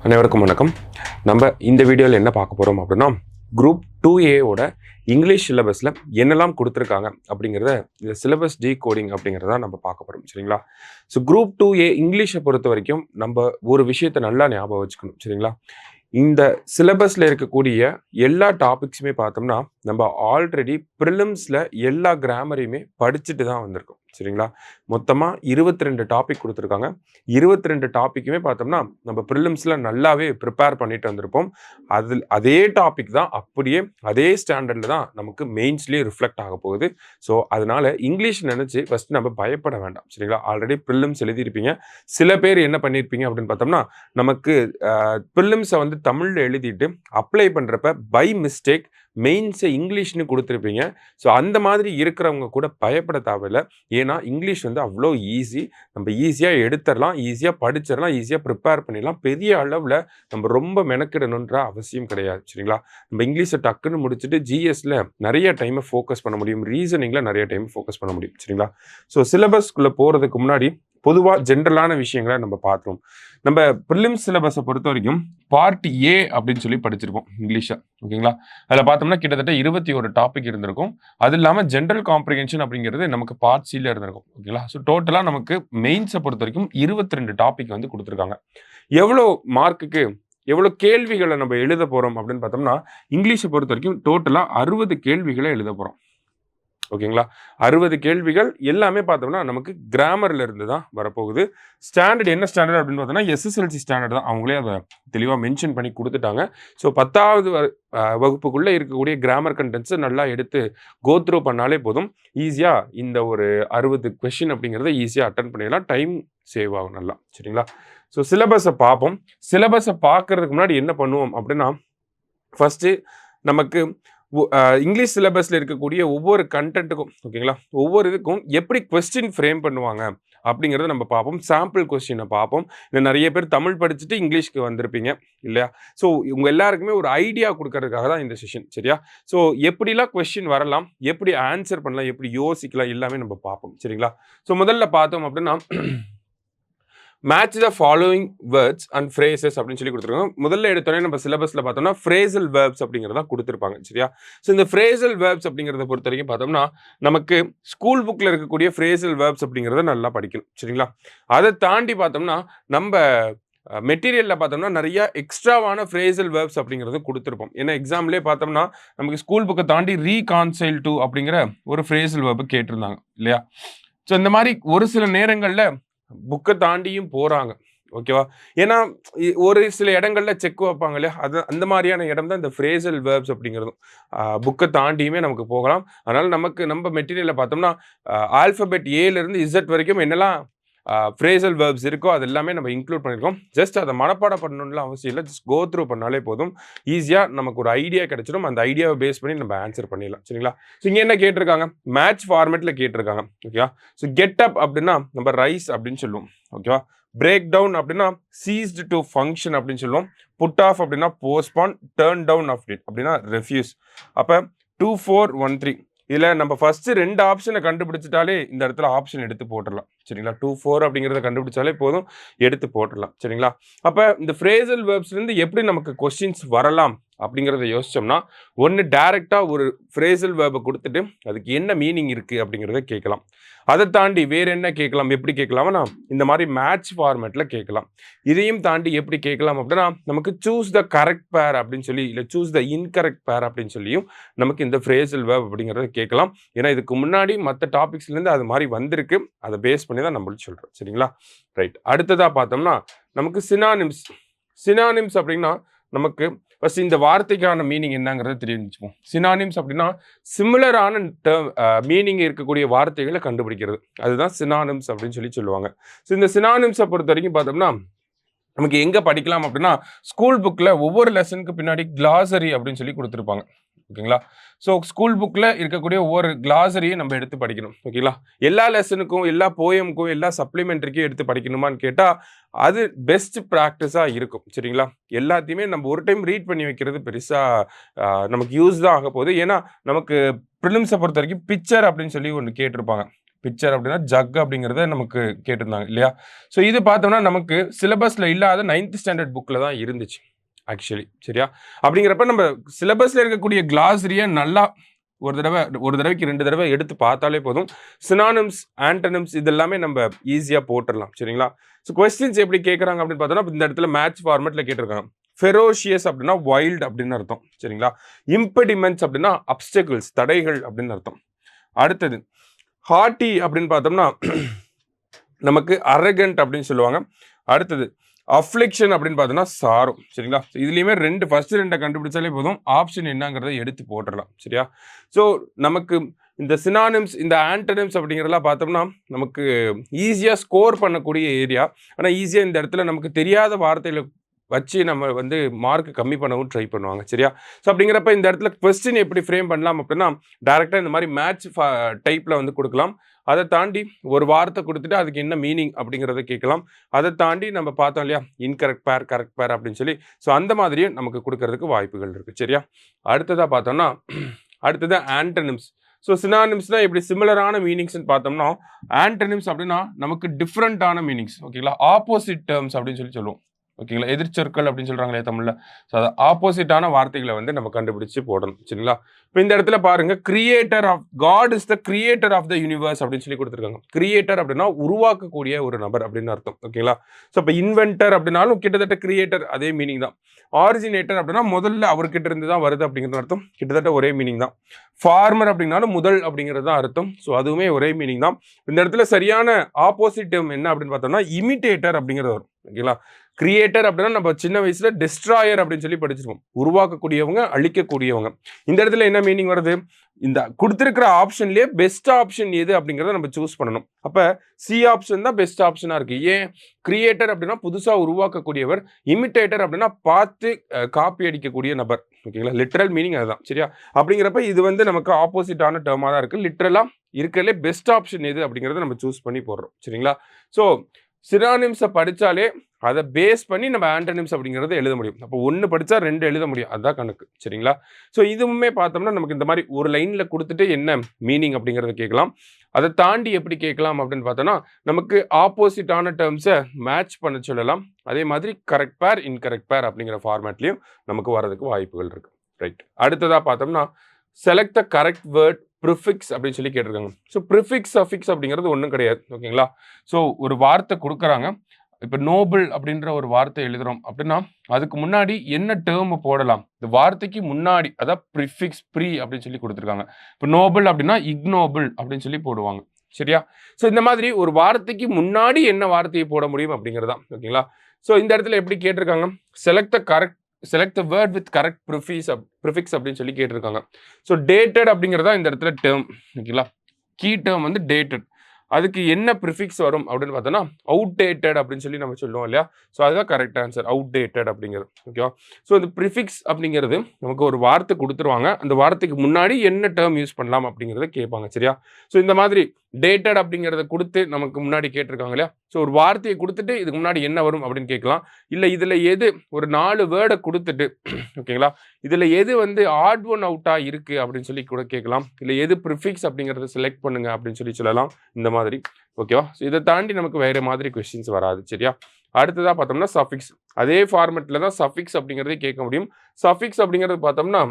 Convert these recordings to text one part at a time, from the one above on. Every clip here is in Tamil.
அனைவருக்கும் வணக்கம். நம்ம இந்த வீடியோவில் என்ன பார்க்க போகிறோம் அப்படின்னா, குரூப் 2A இங்கிலீஷ் சிலபஸில் என்னெல்லாம் கொடுத்துருக்காங்க அப்படிங்கிறத இந்த சிலபஸ் டீகோடிங் அப்படிங்கிறத நம்ம பார்க்க போகிறோம். சரிங்களா? ஸோ குரூப் 2A இங்கிலீஷை பொறுத்த வரைக்கும் நம்ம ஒரு விஷயத்தை நல்லா ஞாபகம் வச்சுக்கணும். சரிங்களா? இந்த சிலபஸில் இருக்கக்கூடிய எல்லா டாபிக்ஸுமே பார்த்தோம்னா நம்ம ஆல்ரெடி ப்ரிலிம்ஸில் எல்லா கிராமரையுமே படிச்சுட்டு தான் வந்திருக்கோம். சரிங்களா? மொத்தமாக 22 டாபிக் கொடுத்துருக்காங்க. 22 டாப்பிக்குமே பார்த்தோம்னா நம்ம ப்ரிலிம்ஸில் நல்லாவே ப்ரிப்பேர் பண்ணிட்டு வந்திருப்போம். அதே டாபிக் தான் அப்படியே அதே ஸ்டாண்டர்டில் தான் நமக்கு மெயின்ஸ்லேயே ரிஃப்ளெக்ட் ஆக போகுது. ஸோ அதனால இங்கிலீஷ் நினச்சி ஃபஸ்ட்டு நம்ம பயப்பட வேண்டாம். சரிங்களா? ஆல்ரெடி ப்ரிலிம்ஸ் எழுதியிருப்பீங்க. சில பேர் என்ன பண்ணியிருப்பீங்க அப்படின்னு பார்த்தோம்னா, நமக்கு ப்ரிலிம்ஸை வந்து தமிழில் எழுதிட்டு அப்ளை பண்ணுறப்ப பை மிஸ்டேக் மெயின்ஸை இங்கிலீஷ்னு கொடுத்துருப்பீங்க. ஸோ அந்த மாதிரி இருக்கிறவங்க கூட பயப்பட தேவையில்லை. ஏன்னா இங்கிலீஷ் வந்து அவ்வளோ ஈஸி. நம்ம ஈஸியாக எடுத்துடலாம், ஈஸியாக படிச்சிடலாம், ஈஸியாக ப்ரிப்பேர் பண்ணிடலாம். பெரிய அளவில் நம்ம ரொம்ப மெனக்கிடணுன்ற அவசியம் கிடையாது. சரிங்களா? நம்ம இங்கிலீஷை டக்குன்னு முடிச்சுட்டு ஜிஎஸ்ல நிறைய டைமை ஃபோக்கஸ் பண்ண முடியும், ரீசனிங்கில் நிறைய டைம் ஃபோக்கஸ் பண்ண முடியும். சரிங்களா? ஸோ சிலபஸ்க்குள்ளே போகிறதுக்கு முன்னாடி பொதுவாக ஜென்ரலான விஷயங்களை நம்ம பார்த்தோம். நம்ம ப்ரிலிம்ஸ் சிலபஸை பொறுத்த வரைக்கும் பார்ட் ஏ அப்படின்னு சொல்லி படிச்சிருக்கோம் இங்கிலீஷை. ஓகேங்களா? அதில் பார்த்தோம்னா கிட்டத்தட்ட 21 டாபிக் இருந்திருக்கும். அது இல்லாமல் ஜென்ரல் காம்ப்ரிஹென்ஷன் அப்படிங்கிறது நமக்கு பார்ட் சியில் இருந்திருக்கும். ஓகேங்களா? ஸோ டோட்டலாக நமக்கு மெயின்ஸை பொறுத்த வரைக்கும் 22 டாபிக் வந்து கொடுத்துருக்காங்க. எவ்வளோ மார்க்குக்கு எவ்வளோ கேள்விகளை நம்ம எழுத போகிறோம் அப்படின்னு பார்த்தோம்னா, இங்கிலீஷை பொறுத்த வரைக்கும் டோட்டலாக 60 கேள்விகளை எழுத போகிறோம். ஓகேங்களா? 60 கேள்விகள் எல்லாமே பார்த்தோம்னா நமக்கு கிராமர்ல இருந்து தான் வரப்போகுது. ஸ்டாண்டர்ட் என்ன ஸ்டாண்டர்ட் அப்படின்னு பார்த்தோம்னா எஸ்எஸ்எல்சி ஸ்டாண்டர்ட் தான். அவங்களே அதை தெளிவாக மென்ஷன் பண்ணி கொடுத்துட்டாங்க. ஸோ 10வது வகுப்புக்குள்ளே இருக்கக்கூடிய கிராமர் கண்டென்ட்ஸை நல்லா எடுத்து கோ த்ரூ பண்ணாலே போதும். ஈஸியாக இந்த ஒரு 60 கொஷின் அப்படிங்கிறத ஈஸியாக அட்டன் பண்ணிடலாம். டைம் சேவ் ஆகும் நல்லா. சரிங்களா? ஸோ சிலபஸை பார்ப்போம். சிலபஸை பார்க்கறதுக்கு முன்னாடி என்ன பண்ணுவோம் அப்படின்னா, ஃபஸ்ட்டு நமக்கு இங்கிலீஷ் சிலபஸில் இருக்கக்கூடிய ஒவ்வொரு கண்டென்ட்டுக்கும், ஓகேங்களா, ஒவ்வொரு இதுக்கும் எப்படி கொஸ்டின் ஃப்ரேம் பண்ணுவாங்க அப்படிங்கிறத நம்ம பார்ப்போம். சாம்பிள் கொஸ்டினை பார்ப்போம். இந்த நிறைய பேர் தமிழ் படிச்சுட்டு இங்கிலீஷ்க்கு வந்திருப்பீங்க இல்லையா? ஸோ உங்கள் எல்லாருக்குமே ஒரு ஐடியா கொடுக்கறதுக்காக தான் இந்த செஷன். சரியா? ஸோ எப்படிலாம் கொஸ்டின் வரலாம், எப்படி ஆன்சர் பண்ணலாம், எப்படி யோசிக்கலாம், எல்லாமே நம்ம பார்ப்போம். சரிங்களா? ஸோ முதல்ல பார்த்தோம் அப்படின்னா, match the following words and phrases அப்படின்னு சொல்லி கொடுத்துருக்காங்க. முதல்ல எடுத்தோடனே நம்ம சிலபஸில் பார்த்தோம்னா ஃப்ரேசல் வேர்ப்ஸ் அப்படிங்கிறத கொடுத்துருப்பாங்க. சரியா? ஸோ இந்த ஃப்ரேசல் வேர்ப்ஸ் அப்படிங்கிறத பொறுத்த வரைக்கும் பார்த்தோம்னா நமக்கு ஸ்கூல் புக்கில் இருக்கக்கூடிய ஃப்ரேசல் வேர்ப்ஸ் அப்படிங்கிறத நல்லா படிக்கணும். சரிங்களா? அதை தாண்டி பார்த்தோம்னா நம்ம மெட்டீரியலில் பார்த்தோம்னா நிறைய எக்ஸ்ட்ராவான ஃப்ரேசல் வேர்ப்ஸ் அப்படிங்கிறது கொடுத்துருப்போம். ஏன்னா எக்ஸாம்லேயே பார்த்தோம்னா நமக்கு ஸ்கூல் புக்கை தாண்டி ரீகான்சைல் டு அப்படிங்கிற ஒரு ஃப்ரேசல் வேர்பு கேட்டிருந்தாங்க இல்லையா? ஸோ இந்த மாதிரி ஒரு சில நேரங்களில் புக்கை தாண்டியும் போகிறாங்க. ஓகேவா? ஏன்னா ஒரு சில இடங்கள்ல செக் வைப்பாங்க இல்லையா? அது அந்த மாதிரியான இடம் தான் இந்த ஃப்ரேசல் வேர்ப்ஸ் அப்படிங்கிறதும். புக்கை தாண்டியுமே நமக்கு போகலாம். அதனால் நம்ம மெட்டீரியலில் பார்த்தோம்னா ஆல்ஃபபெட் ஏலேருந்து இசட் வரைக்கும் என்னெல்லாம் ஃப்ரேசல் வேர்ப்ஸ் இருக்கோ அது எல்லாமே நம்ம இன்க்ளூட் பண்ணியிருக்கோம். ஜஸ்ட் அதை மனப்பாடம் பண்ணணும்லாம் அவசியம் இல்லை. ஜஸ்ட் கோ த்ரூ பண்ணாலே போதும். ஈஸியாக நமக்கு ஒரு ஐடியா கிடைச்சிடும். அந்த ஐடியாவை பேஸ் பண்ணி நம்ம ஆன்சர் பண்ணிடலாம். சரிங்களா? ஸோ இங்கே என்ன கேட்டிருக்காங்க? மேட்ச் ஃபார்மேட்டில் கேட்டிருக்காங்க. ஓகேவா? ஸோ கெட் அப் அப்படின்னா நம்ம ரைஸ் அப்படின்னு சொல்லுவோம். ஓகேவா? பிரேக் டவுன் அப்படின்னா சீஸ்டு டு ஃபங்க்ஷன் அப்படின்னு சொல்லுவோம். புட் ஆஃப் அப்படின்னா போஸ்ட்பான், டேர்ன் டவுன் அப்படின்னா ரெஃப்யூஸ். அப்போ 2413 இதில் நம்ம ஃபஸ்ட்டு 2 ஆப்ஷனை கண்டுபிடிச்சிட்டாலே இந்த இடத்துல ஆப்ஷன் எடுத்து போட்டுடலாம். சரிங்களா? 24 அப்படிங்கிறத கண்டுபிடிச்சாலே போதும், எடுத்து போட்டுடலாம். சரிங்களா? அப்போ இந்த ஃப்ரேசல் வேர்ப்ஸ்லேருந்து எப்படி நமக்கு கொஸ்டின்ஸ் வரலாம் அப்படிங்கிறத யோசிச்சோம்னா, ஒன்று டைரெக்டாக ஒரு ஃப்ரேசல் வேர்பை கொடுத்துட்டு அதுக்கு என்ன மீனிங் இருக்குது அப்படிங்கிறத கேட்கலாம். அதை தாண்டி வேறு என்ன கேட்கலாம், எப்படி கேட்கலாம்னா இந்த மாதிரி மேட்ச் ஃபார்மேட்டில் கேட்கலாம். இதையும் தாண்டி எப்படி கேட்கலாம் அப்படின்னா நமக்கு சூஸ் த கரெக்ட் பேர் அப்படின்னு சொல்லி, இல்லை சூஸ் த இன்கரெக்ட் பேர் அப்படின்னு சொல்லியும் நமக்கு இந்த ஃப்ரேசல் வேர்ப் அப்படிங்கிறத கேட்கலாம். ஏன்னா இதுக்கு முன்னாடி மற்ற டாபிக்ஸ்லேருந்து அது மாதிரி வந்திருக்கு. அதை பேஸ் பண்ணி தான் நம்மளுக்கு சொல்கிறோம். சரிங்களா? ரைட். அடுத்ததாக பார்த்தோம்னா நமக்கு சினானிம்ஸ் அப்படின்னா நமக்கு ஃபஸ்ட் இந்த வார்த்தைக்கான மீனிங் என்னங்கிறத தெரிஞ்சுப்போம். சினானிம்ஸ் அப்படின்னா சிமிலரான மீனிங் இருக்கக்கூடிய வார்த்தைகளை கண்டுபிடிக்கிறது. அதுதான் சினானிம்ஸ் அப்படின்னு சொல்லுவாங்க. ஸோ இந்த சினானிம்ஸை பொறுத்த வரைக்கும் பார்த்தோம்னா நமக்கு எங்கே படிக்கலாம் அப்படின்னா, ஸ்கூல் புக்கில் ஒவ்வொரு லெசனுக்கு பின்னாடி கிளாசரி அப்படின்னு சொல்லி கொடுத்துருப்பாங்க. ஓகேங்களா? ஸோ ஸ்கூல் புக்கில் இருக்கக்கூடிய ஒவ்வொரு கிளாசரியும் நம்ம எடுத்து படிக்கணும். ஓகேங்களா? எல்லா லெசனுக்கும், எல்லா போயமுக்கும், எல்லா சப்ளிமெண்ட்ரிக்கும் எடுத்து படிக்கணுமான்னு கேட்டால் அது பெஸ்ட் ப்ராக்டிஸாக இருக்கும். சரிங்களா? எல்லாத்தையுமே நம்ம ஒரு டைம் ரீட் பண்ணி வைக்கிறது பெருசாக நமக்கு யூஸ் தான் ஆக போகுது. ஏன்னா நமக்கு ப்ரிலிம்ஸை பொறுத்த வரைக்கும் பிக்சர் அப்படின்னு சொல்லி ஒன்று கேட்டிருப்பாங்க. பிக்சர் அப்படின்னா ஜக் அப்படிங்கிறத நமக்கு கேட்டிருந்தாங்க இல்லையா? ஸோ இது பார்த்தோம்னா நமக்கு சிலபஸில் இல்லாத 9th ஸ்டாண்டர்ட் புக்கில் தான் இருந்துச்சு ஆக்சுவலி. சரியா? அப்படிங்கிறப்ப நம்ம சிலபஸில் இருக்கக்கூடிய கிளாஸரியை நல்லா ஒரு தடவைக்கு 2 தடவை எடுத்து பார்த்தாலே போதும். சினானிம்ஸ், ஆன்டனிம்ஸ் இது எல்லாமே நம்ம ஈஸியாக போட்டுடலாம். சரிங்களா? ஸோ கொஸ்டின்ஸ் எப்படி கேட்குறாங்க அப்படின்னு பார்த்தோம்னா இந்த இடத்துல மேட்ச் ஃபார்மேட்டில் கேட்டிருக்காங்க. ஃபெரோஷியஸ் அப்படின்னா வைல்ட் அப்படின்னு அர்த்தம். சரிங்களா? இம்பெடிமெண்ட்ஸ் அப்படின்னா அப்டக்கிள்ஸ் தடைகள் அப்படின்னு அர்த்தம். அடுத்தது ஹார்ட்டி அப்படின்னு பார்த்தோம்னா நமக்கு அரகண்ட் அப்படின்னு சொல்லுவாங்க. அடுத்தது அஃப்ளிக்ஷன் அப்படின்னு பார்த்தோம்னா சாரம். சரிங்களா? இதுலேயுமே ஃபர்ஸ்ட் 2 கண்டுபிடிச்சாலே போதும். ஆப்ஷன் என்னங்கிறத எடுத்து போட்டுடலாம். சரியா? ஸோ நமக்கு இந்த சினானிம்ஸ், இந்த ஆன்டனிம்ஸ் அப்படிங்கிறதெல்லாம் பார்த்தோம்னா நமக்கு ஈஸியாக ஸ்கோர் பண்ணக்கூடிய ஏரியா. ஆனால் ஈஸியாக இந்த இடத்துல நமக்கு தெரியாத வார்த்தைகளை வச்சு நம்ம வந்து மார்க் கம்மி பண்ணவும் ட்ரை பண்ணுவாங்க. சரியா? ஸோ அப்படிங்கிறப்ப இந்த இடத்துல கொஸ்டின் எப்படி ஃப்ரேம் பண்ணலாம் அப்படின்னா டேரெக்டாக இந்த மாதிரி மேட்ச் டைப்பில் வந்து கொடுக்கலாம். அதை தாண்டி ஒரு வார்த்தை கொடுத்துட்டு அதுக்கு என்ன மீனிங் அப்படிங்கிறத கேட்கலாம். அதை தாண்டி நம்ம பார்த்தோம் இல்லையா இன்கரெக்ட் பேர், கரெக்ட் பேர் அப்படின்னு சொல்லி. ஸோ அந்த மாதிரியே நமக்கு கொடுக்கறதுக்கு வாய்ப்புகள் இருக்குது. சரியா? அடுத்ததாக பார்த்தோம்னா அடுத்தது ஆன்டனிம்ஸ். ஸோ சினானிம்ஸ்னால் இப்படி சிமிலரான மீனிங்ஸ்ன்னு பார்த்தோம்னா ஆன்டனிம்ஸ் அப்படின்னா நமக்கு டிஃப்ரெண்ட்டான மீனிங்ஸ். ஓகேங்களா? ஆப்போசிட் டேர்ம்ஸ் அப்படின்னு சொல்லுவோம். ஓகேங்களா? எதிர்ச்சொற்கள் அப்படின்னு சொல்கிறாங்களே தமிழில். ஸோ அது ஆப்போசிட்டான வார்த்தைகளை வந்து நம்ம கண்டுபிடிச்சு போடணும். சரிங்களா? இப்போ இந்த இடத்துல பாருங்க, creator of God is the creator of the universe அப்படின்னு சொல்லி கொடுத்துருக்காங்க. கிரியேட்டர் அப்படின்னா உருவாக்கக்கூடிய ஒரு நபர் அப்படின்னு அர்த்தம். ஓகேங்களா? ஸோ இப்போ இன்வென்டர் அப்படின்னாலும் கிட்டத்தட்ட கிரியேட்டர் அதே மீனிங் தான். ஆரிஜினேட்டர் அப்படின்னா முதல்ல அவர்கிட்ட இருந்து தான் வருது அப்படிங்கிறது அர்த்தம். கிட்டத்தட்ட ஒரே மீனிங் தான். ஃபார்மர் அப்படின்னாலும் முதல் அப்படிங்கிறது தான் அர்த்தம். ஸோ அதுவுமே ஒரே மீனிங் தான். இந்த இடத்துல சரியான ஆப்போசிட் டேர்ம் என்ன அப்படின்னு பார்த்தோம்னா இமிட்டேட்டர் அப்படிங்கிறது வரும். ஓகேங்களா? கிரியேட்டர் அப்படின்னா நம்ம சின்ன வயசுல டெஸ்ட்ராயர் அப்படின்னு சொல்லி படிச்சிருப்போம். உருவாக்கக்கூடியவங்க, அழிக்கக்கூடியவங்க. இந்த இடத்துல என்ன மீனிங் வருது? இந்த கொடுத்திருக்கிற ஆப்ஷன்லயே பெஸ்ட் ஆப்ஷன் எது அப்படிங்கிறத நம்ம சூஸ் பண்ணணும். அப்ப சி ஆப்ஷன் தான் பெஸ்ட் ஆப்ஷனா இருக்கு. ஏன்? கிரியேட்டர் அப்படின்னா புதுசா உருவாக்கக்கூடியவர், இமிட்டேட்டர் அப்படின்னா பார்த்து காப்பி அடிக்கக்கூடிய நபர். ஓகேங்களா? லிட்ரல் மீனிங் அதுதான். சரியா? அப்படிங்கிறப்ப இது வந்து நமக்கு ஆப்போசிட்டான டேர்மா தான் இருக்கு. லிட்ரலா இருக்கிறதுலே பெஸ்ட் ஆப்ஷன் எது அப்படிங்கிறத நம்ம சூஸ் பண்ணி போடுறோம். சரிங்களா? ஸோ சினானிம்ஸை படித்தாலே அதை பேஸ் பண்ணி நம்ம ஆன்டனிம்ஸ் அப்படிங்கிறத எழுத முடியும். அப்போ 1 படித்தா 2 எழுத முடியும். அதுதான் கணக்கு. சரிங்களா? ஸோ இதுவுமே பார்த்தோம்னா நமக்கு இந்த மாதிரி ஒரு லைனில் கொடுத்துட்டு என்ன மீனிங் அப்படிங்கிறத கேட்கலாம். அதை தாண்டி எப்படி கேட்கலாம் அப்படின்னு பார்த்தோன்னா நமக்கு ஆப்போசிட்டான டேர்ம்ஸை மேட்ச் பண்ண சொல்லலாம். அதே மாதிரி கரெக்ட் பேர், இன்கரெக்ட் பேர் அப்படிங்கிற ஃபார்மேட்லேயும் நமக்கு வரதுக்கு வாய்ப்புகள் இருக்குது. ரைட். அடுத்ததாக பார்த்தோம்னா select the correct word prefix அப்படின்னு சொல்லி கேட்டிருக்காங்க. ஸோ ப்ரிஃபிக்ஸ் சஃபிக்ஸ் அப்படிங்கிறது ஒன்றும் கிடையாது. ஓகேங்களா? ஸோ ஒரு வார்த்தை கொடுக்குறாங்க. இப்போ நோபல் அப்படின்ற ஒரு வார்த்தை எழுதுறோம் அப்படின்னா அதுக்கு முன்னாடி என்ன டேர்ம் போடலாம்? இந்த வார்த்தைக்கு முன்னாடி அதான் ப்ரிஃபிக்ஸ் ப்ரீ அப்படின்னு சொல்லி கொடுத்துருக்காங்க. இப்போ நோபல் அப்படின்னா இக்னோபல் அப்படின்னு சொல்லி போடுவாங்க. சரியா? ஸோ இந்த மாதிரி ஒரு வார்த்தைக்கு முன்னாடி என்ன வார்த்தையை போட முடியும் அப்படிங்கிறதா. ஓகேங்களா? ஸோ இந்த இடத்துல எப்படி கேட்டிருக்காங்க? Select the word with correct prefix அப்படின்னு சொல்லி கேட்டிருக்காங்க. ஸோ டேட்டட் அப்படிங்கிறதா இந்த இடத்துல டேர்ம். ஓகேங்களா? கீ டேர்ம் வந்து டேட்டட். அதுக்கு என்ன ப்ரிஃபிக்ஸ் வரும் அப்படின்னு பார்த்தோன்னா அவுட்டேட்டட் அப்படின்னு சொல்லி நம்ம சொல்லுவோம் இல்லையா? ஸோ அதுதான் கரெக்ட் ஆன்சர், அவுட்டேட்டட் அப்படிங்கிறது. ஓகேவா? ஸோ இந்த ப்ரிஃபிக்ஸ் அப்படிங்கிறது நமக்கு ஒரு வார்த்தை கொடுத்துருவாங்க. அந்த வார்த்தைக்கு முன்னாடி என்ன டேர்ம் யூஸ் பண்ணலாம் அப்படிங்கிறத கேட்பாங்க. சரியா? ஸோ இந்த மாதிரி டேட்டட் அப்படிங்கிறத கொடுத்து நமக்கு முன்னாடி கேட்டிருக்காங்க இல்லையா? ஸோ ஒரு வார்த்தையை கொடுத்துட்டு இதுக்கு முன்னாடி என்ன வரும் அப்படின்னு கேட்கலாம். இல்லை இதில் எது ஒரு 4 வேர்டை கொடுத்துட்டு ஓகேங்களா இதில் எது வந்து ஆட் ஒன் அவுட்டாக இருக்குது அப்படின்னு சொல்லி கூட கேட்கலாம். இல்லை எது ப்ரிஃபிக்ஸ் அப்படிங்கிறத செலக்ட் பண்ணுங்க அப்படின்னு சொல்லலாம். இந்த மாதிரி. ஓகேவா? ஸோ இதை தாண்டி நமக்கு வேறு மாதிரி கொஸ்டின்ஸ் வராது. சரியா? அடுத்ததாக பார்த்தோம்னா சஃபிக்ஸ். அதே ஃபார்மெட்டில் தான் சஃபிக்ஸ் அப்படிங்கிறதே கேட்க முடியும். சஃபிக்ஸ் அப்படிங்கிறது பார்த்தோம்னா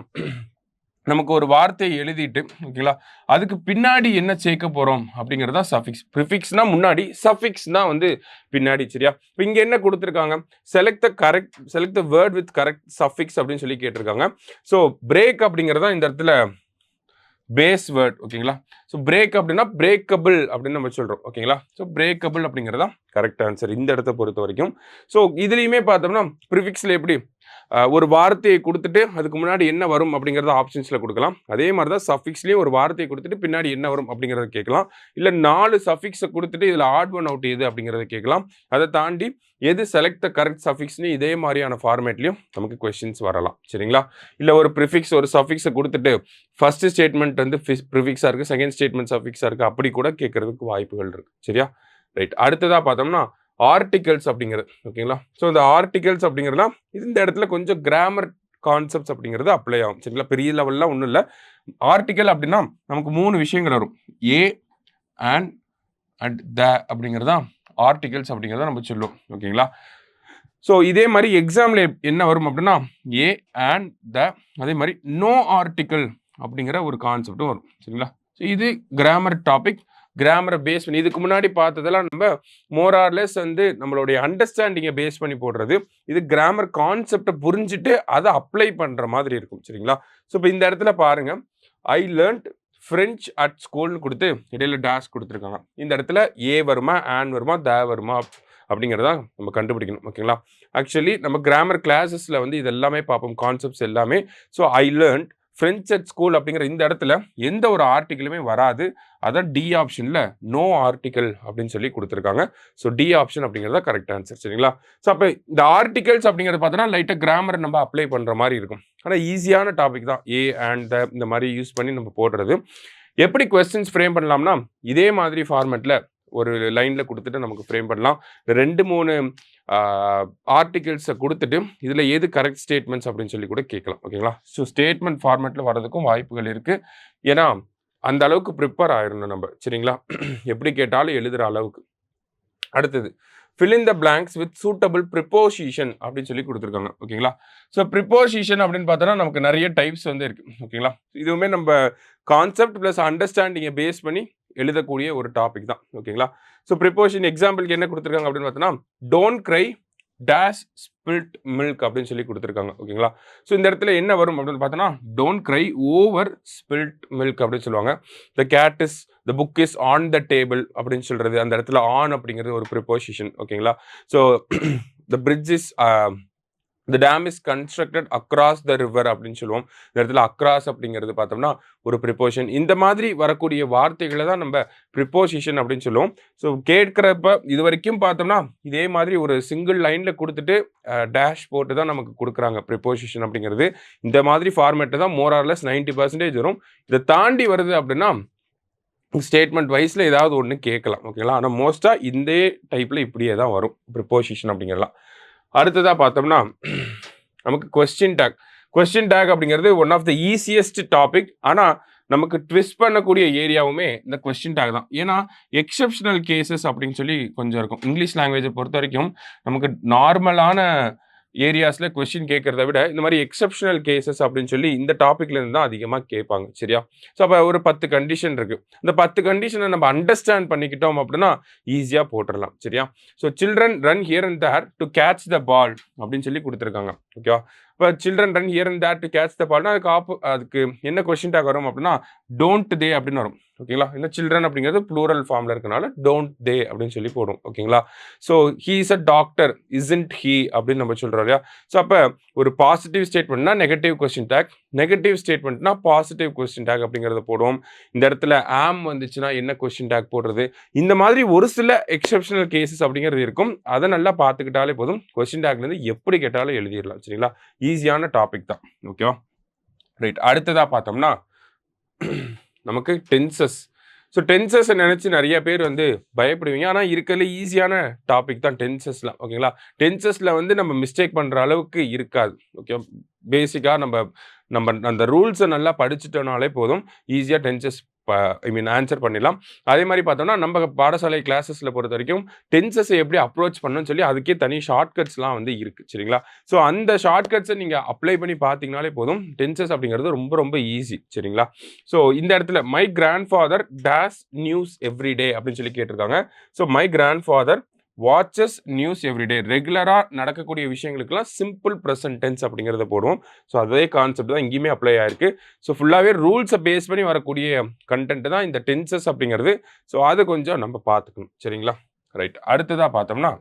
நமக்கு ஒரு வார்த்தையை எழுதிட்டு ஓகேங்களா அதுக்கு பின்னாடி என்ன சேர்க்க போகிறோம் அப்படிங்கிறதா சஃபிக்ஸ். ப்ரிஃபிக்ஸ்னா முன்னாடி, சஃபிக்ஸ்னா வந்து பின்னாடி. சரியா? இப்போ இங்கே என்ன கொடுத்துருக்காங்க? Select the word with correct suffix அப்படின்னு சொல்லி கேட்டிருக்காங்க. ஸோ பிரேக் அப்படிங்கிறதா இந்த இடத்துல பேஸ் வேர்ட். ஓகேங்களா? ஸோ பிரேக் அப்படின்னா பிரேக்கபிள் அப்படின்னு நம்ம சொல்கிறோம். ஓகேங்களா? ஸோ பிரேக்கபிள் அப்படிங்கிறதா கரெக்ட் ஆன்சர் இந்த இடத்த பொறுத்த வரைக்கும். ஸோ இதுலேயுமே பார்த்தோம்னா ப்ரிஃபிக்ஸில் எப்படி ஒரு வார்த்தையை கொடுத்துட்டு அதுக்கு முன்னாடி என்ன வரும் அப்படிங்கிறத ஆப்ஷன்ஸில் கொடுக்கலாம். அதே மாதிரி தான் சஃபிக்ஸ்லேயும் ஒரு வார்த்தையை கொடுத்துட்டு பின்னாடி என்ன வரும் அப்படிங்கிறத கேட்கலாம். இல்லை 4 சஃபிக்ஸை கொடுத்துட்டு இதில் ஆட் ஒன் அவுட் எது அப்படிங்கிறத கேட்கலாம். அதை தாண்டி எது செலக்ட் த கரெக்ட் சஃபிக்ஸ்னு இதே மாதிரியான ஃபார்மேட்லையும் நமக்கு கொஸ்டின்ஸ் வரலாம். சரிங்களா? இல்லை ஒரு ப்ரிஃபிக்ஸ் ஒரு சஃபிக்ஸை கொடுத்துட்டு ஃபர்ஸ்ட் ஸ்டேட்மெண்ட் வந்து ப்ரிஃபிக்ஸாக இருக்குது, செகண்ட் ஸ்டேட்மெண்ட் சஃபிக்ஸாக இருக்குது, அப்படி கூட கேட்கறதுக்கு வாய்ப்புகள் இருக்குது. சரியா? ரைட். அடுத்ததாக பார்த்தோம்னா ஆர்டிகல்ஸ் அப்படிங்கிறது. ஓகேங்களா? ஸோ இந்த ஆர்டிகல்ஸ் அப்படிங்கிறதுலாம் இந்த இடத்துல கொஞ்சம் கிராமர் கான்செப்ட்ஸ் அப்படிங்கிறது அப்ளை ஆகும். சரிங்களா? பெரிய லெவல்லாம் ஒன்றும் இல்லை. ஆர்டிகல் அப்படின்னா நமக்கு 3 விஷயங்கள் வரும். ஏ அண்ட் அண்ட் த அப்படிங்கிறது தான் ஆர்டிகல்ஸ் அப்படிங்கிறத நம்ம சொல்லுவோம். ஓகேங்களா? ஸோ இதே மாதிரி எக்ஸாமில் என்ன வரும் அப்படின்னா ஏ அண்ட் த, அதே மாதிரி நோ ஆர்டிக்கல் அப்படிங்கிற ஒரு கான்செப்டும் வரும். சரிங்களா? ஸோ இது கிராமர் டாபிக். கிராமரை பேஸ் பண்ணி இதுக்கு முன்னாடி பார்த்ததெல்லாம் நம்ம மோரார்லெஸ் வந்து நம்மளுடைய அண்டர்ஸ்டாண்டிங்கை பேஸ் பண்ணி போடுறது. இது கிராமர் கான்செப்டை புரிஞ்சுட்டு அதை அப்ளை பண்ணுற மாதிரி இருக்கும். சரிங்களா? ஸோ இப்போ இந்த இடத்துல பாருங்க, ஐ லேர்ன்ட் ஃப்ரெஞ்ச் அட் ஸ்கூல்னு கொடுத்து இடையில டேஷ் கொடுத்துருக்காங்க. இந்த இடத்துல ஏ வருமா, ஆன் வருமா, த வருமா அப்படிங்கிறத நம்ம கண்டுபிடிக்கணும். ஓகேங்களா? ஆக்சுவலி நம்ம கிராமர் கிளாஸஸில் வந்து இது எல்லாமே பார்ப்போம், கான்செப்ட்ஸ் எல்லாமே. So I learned French at school அப்படிங்கிற இந்த இடத்துல எந்த ஒரு ஆர்டிக்கிளுமே வராது. அதான் டி ஆப்ஷனில் நோ ஆர்டிக்கல் அப்படின்னு சொல்லி கொடுத்துருக்காங்க. ஸோ டி ஆப்ஷன் அப்படிங்கிறத கரெக்ட் ஆன்சர். சரிங்களா? ஸோ அப்போ இந்த ஆர்டிகல்ஸ் அப்படிங்கிறது பார்த்தோன்னா லைட்டாக கிராமரை நம்ம அப்ளை பண்ணுற மாதிரி இருக்கும். ஆனால் ஈஸியான டாபிக் தான். ஏ அண்ட் த இந்த மாதிரி யூஸ் பண்ணி நம்ம போடுறது. எப்படி கொஸ்டின்ஸ் ஃப்ரேம் பண்ணலாம்னா இதே மாதிரி ஃபார்மேட்டில் ஒரு லைனில் கொடுத்துட்டு நமக்கு ஃப்ரேம் பண்ணலாம். 2-3 ஆர்டிகல்ஸை கொடுத்துட்டு இதில் எது கரெக்ட் ஸ்டேட்மெண்ட்ஸ் அப்படின்னு சொல்லி கூட கேட்கலாம். ஓகேங்களா? ஸோ ஸ்டேட்மெண்ட் ஃபார்மேட்டில் வர்றதுக்கும் வாய்ப்புகள் இருக்குது. ஏன்னா அந்த அளவுக்கு ப்ரிப்பேர் ஆயிடணும் நம்ம. சரிங்களா? எப்படி கேட்டாலும் எழுதுகிற அளவுக்கு. அடுத்தது fill in the blanks with suitable preposition அப்படின்னு சொல்லி கொடுத்துருக்காங்க. ஓகேங்களா? ஸோ ப்ரிப்போசிஷன் அப்படின்னு பார்த்தோன்னா நமக்கு நிறைய டைப்ஸ் வந்து இருக்குது. ஓகேங்களா? இதுவுமே நம்ம கான்செப்ட் ப்ளஸ் அண்டர்ஸ்டாண்டிங்கை பேஸ் பண்ணி எழுதக்கூடிய ஒரு டாபிக் தான். ஓகேங்களா? ஸோ ப்ரிப்போசிஷன் எக்ஸாம்பிளுக்கு என்ன கொடுத்துருக்காங்க அப்படின்னு பார்த்தோன்னா டோன்ட் க்ரை டேஷ் ஸ்பில்ட் மில்க் அப்படின்னு சொல்லி கொடுத்துருக்காங்க. ஓகேங்களா? ஸோ இந்த இடத்துல என்ன வரும் அப்படின்னு பார்த்தோன்னா don't cry over spilt milk அப்படின்னு சொல்லுவாங்க. The cat is the book is on the table அப்படின்னு சொல்கிறது. அந்த இடத்துல ஆன் அப்படிங்கிறது ஒரு ப்ரிப்போசிஷன். ஓகேங்களா? So the bridge is the dam is constructed across the river அப்படின்னு சொல்லுவோம். இந்த இடத்துல அக்ராஸ் அப்படிங்கிறது பார்த்தோம்னா ஒரு ப்ரிப்போசிஷன். இந்த மாதிரி வரக்கூடிய வார்த்தைகளை தான் நம்ம ப்ரிப்போசிஷன் அப்படின்னு சொல்லுவோம். ஸோ கேட்குறப்ப இது வரைக்கும் பார்த்தோம்னா இதே மாதிரி ஒரு சிங்கிள் லைனில் கொடுத்துட்டு டேஷ் போட்டு தான் நமக்கு கொடுக்குறாங்க ப்ரிப்போசிஷன் அப்படிங்கிறது. இந்த மாதிரி ஃபார்மேட்டு தான் மோரார்லெஸ் 90% வரும். இதை தாண்டி வருது அப்படின்னா ஸ்டேட்மெண்ட் வைஸில் ஏதாவது ஒன்று கேட்கலாம். ஓகேங்களா? ஆனால் மோஸ்ட்டாக இந்த டைப்பில் இப்படியே தான் வரும் ப்ரிப்போசிஷன் அப்படிங்கிறலாம். அடுத்ததாக பார்த்தோம்னா நமக்கு கொஸ்டின் டேக் அப்படிங்கிறது one of the easiest topic. ஆனால் நமக்கு ட்விஸ்ட் பண்ணக்கூடிய ஏரியாவுமே இந்த கொஸ்டின் டேக் தான். ஏன்னா எக்ஸப்ஷனல் கேசஸ் அப்படின்னு சொல்லி கொஞ்சம் இருக்கும். இங்கிலீஷ் லாங்குவேஜை பொறுத்த வரைக்கும் நமக்கு நார்மலான ஏரியாஸில் கொஸ்டின் கேட்குறத விட இந்த மாதிரி எக்ஸப்ஷனல் கேசஸ் அப்படின்னு சொல்லி இந்த டாப்பிக்லேருந்து தான் அதிகமாக கேட்பாங்க. சரியா? ஸோ அப்போ ஒரு 10 கண்டிஷன் இருக்குது. இந்த 10 கண்டிஷனை நம்ம அண்டர்ஸ்டாண்ட் பண்ணிக்கிட்டோம் அப்படின்னா ஈஸியாக போட்டுடலாம். சரியா? So children run here and there to catch the ball அப்படின்னு சொல்லி கொடுத்துருக்காங்க. ஓகேவா? இப்போ children run here and there to catch the பால்னா அதுக்கு என்ன கொஸ்டின் டேக் வரும் அப்படின்னா டோன்ட் தே அப்படின்னு வரும். ஓகேங்களா? இந்த சில்ட்ரன் அப்படிங்கிறது ப்ளூரல் ஃபார்மில் இருக்கனால டோன்ட் தே அப்படின்னு சொல்லி போடும். ஓகேங்களா? So he is a doctor isn't he அப்படின்னு நம்ம சொல்கிறோம் இல்லையா? ஸோ அப்போ ஒரு பாசிட்டிவ் ஸ்டேட்மெண்ட்னா நெகட்டிவ் கொஸ்டின் டேக், நெகட்டிவ் ஸ்டேட்மெண்ட்னா பாசிட்டிவ் கொஸ்டின் டேக் அப்படிங்கிறத போடுவோம். இந்த இடத்துல ஆம் வந்துச்சுன்னா என்ன கொஸ்டின் டேக் போடுறது, இந்த மாதிரி ஒரு சில எக்ஸப்ஷனல் கேசஸ் அப்படிங்கிறது இருக்கும். அதை நல்லா பார்த்துக்கிட்டாலே போதும். கொஸ்டின் டேக்லேருந்து எப்படி கேட்டாலும் எழுதிடலாம். சரிங்களா? ஈஸியான டாபிக் தான். ஓகேவா? ரைட். அடுத்ததாக பார்த்தோம்னா நமக்கு டென்சஸ். ஸோ டென்சஸை நினச்சி நிறைய பேர் வந்து பயப்படுவீங்க. ஆனால் இருக்கிறதுல ஈஸியான டாபிக் தான் டென்சஸ்லாம். ஓகேங்களா? டென்சஸில் வந்து நம்ம மிஸ்டேக் பண்ணுற அளவுக்கு இருக்காது. ஓகே, பேசிக்காக நம்ம அந்த ரூல்ஸை நல்லா படிச்சுட்டோனாலே போதும். ஈஸியாக டென்சஸ் ஆன்சர் பண்ணிடலாம். அதே மாதிரி பார்த்தோம்னா நம்ம பாடசாலை கிளாஸஸில் பொறுத்த வரைக்கும் டென்சஸை எப்படி அப்ரோச் பண்ணணும்னு சொல்லி அதுக்கே தனி ஷார்ட்கட்ஸ்லாம் வந்து இருக்குது. சரிங்களா? ஸோ அந்த ஷார்ட்கட்ஸை நீங்கள் அப்ளை பண்ணி பார்த்தீங்கனாலே போதும். டென்சஸ் அப்படிங்கிறது ரொம்ப ரொம்ப ஈஸி. சரிங்களா? ஸோ இந்த இடத்துல my grandfather days news everyday அப்படின்னு சொல்லி கேட்டிருக்காங்க. So my grandfather watches news everyday. ரெகுலராக நடக்கக்கூடிய விஷயங்களுக்குலாம் சிம்பிள் ப்ரெசன்ட் டென்ஸ் அப்படிங்கிறத போடுவோம். ஸோ அதே கான்செப்ட் தான் இங்கேயுமே அப்ளை ஆயிருக்கு. ஸோ ஃபுல்லாகவே ரூல்ஸை பேஸ் பண்ணி வரக்கூடிய கண்டென்ட் தான் இந்த டென்சஸ் அப்படிங்கிறது. ஸோ அது கொஞ்சம் நம்ம பார்த்துக்கணும். சரிங்களா? ரைட். அடுத்ததாக பார்த்தோம்னா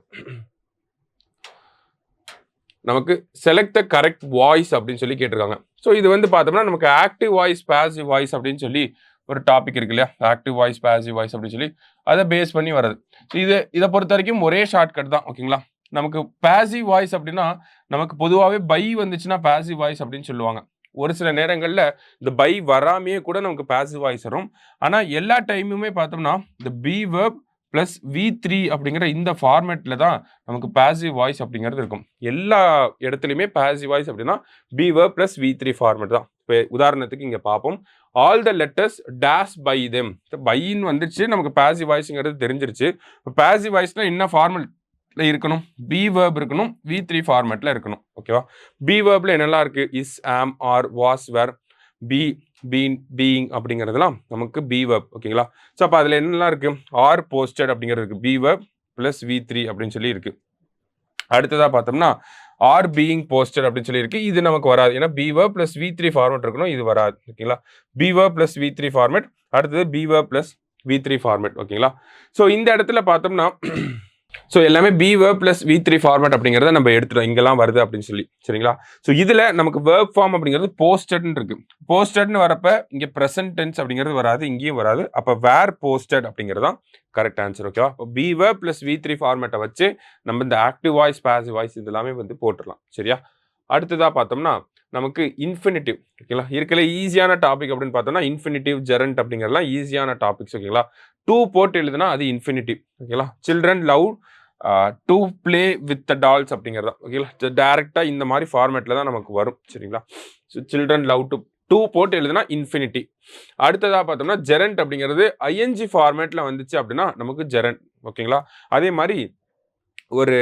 நமக்கு செலக்ட் த கரெக்ட் வாய்ஸ் அப்படின்னு சொல்லி கேட்டிருக்காங்க. ஸோ இது வந்து பார்த்தோம்னா நமக்கு ஆக்டிவ் வாய்ஸ், பாசிவ் வாய்ஸ் அப்படின்னு சொல்லி ஒரு டாபிக் இருக்கு இல்லையா? ஆக்டிவ் வாய்ஸ், பாசிவ் வாய்ஸ் அப்படின்னு சொல்லி அதை பேஸ் பண்ணி வருது. ஸோ இதை பொறுத்த வரைக்கும் ஒரே ஷார்ட்கட் தான். ஓகேங்களா? நமக்கு பாசிவ் வாய்ஸ் அப்படின்னா நமக்கு பொதுவாகவே பை வந்துச்சுன்னா பாசிவ் வாய்ஸ் அப்படின்னு சொல்லுவாங்க. ஒரு சில நேரங்களில் இந்த பை வராமையே கூட நமக்கு பாசிவ் வாய்ஸ் வரும். ஆனால் எல்லா டைமுமே பார்த்தோம்னா இந்த பி வெர்ப் ப்ளஸ் V3 அப்படிங்கிற இந்த ஃபார்மேட்டில் தான் நமக்கு பாசிவ் வாய்ஸ் அப்படிங்கிறது இருக்கும். எல்லா இடத்துலையுமே பாசிவ் வாய்ஸ் அப்படின்னா be verb plus V3 format தான். இப்போ உதாரணத்துக்கு இங்கே பார்ப்போம். All the letters dash by them. பைன்னு வந்துச்சு, நமக்கு பாசிவ் வாய்ஸுங்கிறது தெரிஞ்சிருச்சு. இப்போ பாசிவ் வாய்ஸ்னால் என்ன ஃபார்மேட்ல இருக்கணும்? பி வேர்ப் இருக்கணும், V3 ஃபார்மேட்டில் இருக்கணும். ஓகேவா? பி வேர்பில் என்னெல்லாம் இருக்குது? Is, am, are, was, were, be, been, being அப்படிங்கிறதுலாம் நமக்கு பி வேர்ப். ஓகேங்களா? ஸோ அப்போ அதில் என்னெல்லாம் இருக்குது? ஆர் போஸ்டட் அப்படிங்கிறது இருக்குது. பி வேர்ப் ப்ளஸ் V3 அப்படின்னு சொல்லி இருக்குது. அடுத்ததாக பார்த்தோம்னா ஆர் பீயிங் போஸ்டட் அப்படின்னு சொல்லி இருக்கு. இது நமக்கு வராது, ஏன்னா B verb plus V3 format இருக்கணும், இது வராது. ஓகேங்களா? Be verb plus V3 format, அடுத்தது be verb plus V3 format. ஓகேங்களா? ஸோ இந்த இடத்துல பார்த்தோம்னா ஸோ எல்லாமே B verb plus V3 format அப்படிங்கிறத நம்ம எடுத்துட்டோம், இங்கெல்லாம் வருது அப்படின்னு சொல்லி. சரிங்களா? ஸோ இதில் நமக்கு வேர்ப் ஃபார்ம் அப்படிங்கிறது போஸ்டட்னு இருக்கு. போஸ்டட்னு வரப்ப இங்கே ப்ரெசன்ட் டென்ஸ் அப்படிங்கிறது வராது, இங்கேயும் வராது. அப்போ வேர் போஸ்டட் அப்படிங்கிறது தான் கரெக்ட் ஆன்சர். ஓகேவா? இப்போ பி வேர்ப் ப்ளஸ் V3 ஃபார்மேட்டை வச்சு நம்ம இந்த ஆக்டிவ் வாய்ஸ், பாசிவ் வாய்ஸ் இது எல்லாமே வந்து போட்டுடலாம். சரியா? அடுத்ததாக பார்த்தோம்னா நமக்கு இன்ஃபினிட்டிவ். ஓகேங்களா? இருக்கல ஈஸியான டாபிக் அப்படின்னு பார்த்தோம்னா இன்ஃபினிட்டிவ், ஜெரண்ட் அப்படிங்கிறதுலாம் ஈஸியான டாபிக்ஸ். ஓகேங்களா? டூ போட்டு எழுதுனா அது இன்ஃபினிட்டிவ். ஓகேங்களா? Children love to play with the dolls அப்படிங்கிறதா. ஓகேங்களா? டேரெக்டாக இந்த மாதிரி ஃபார்மேட்டில் தான் நமக்கு வரும். சரிங்களா? So children love to do போட்டு எழுதுனா இன்ஃபினிட்டி. அடுத்ததாக பார்த்தோம்னா ஜெரண்ட் அப்படிங்கிறது ஐஎன்ஜி ஃபார்மேட்டில் வந்துச்சு அப்படின்னா நமக்கு ஜெரண்ட். ஓகேங்களா? அதே மாதிரி ஒரு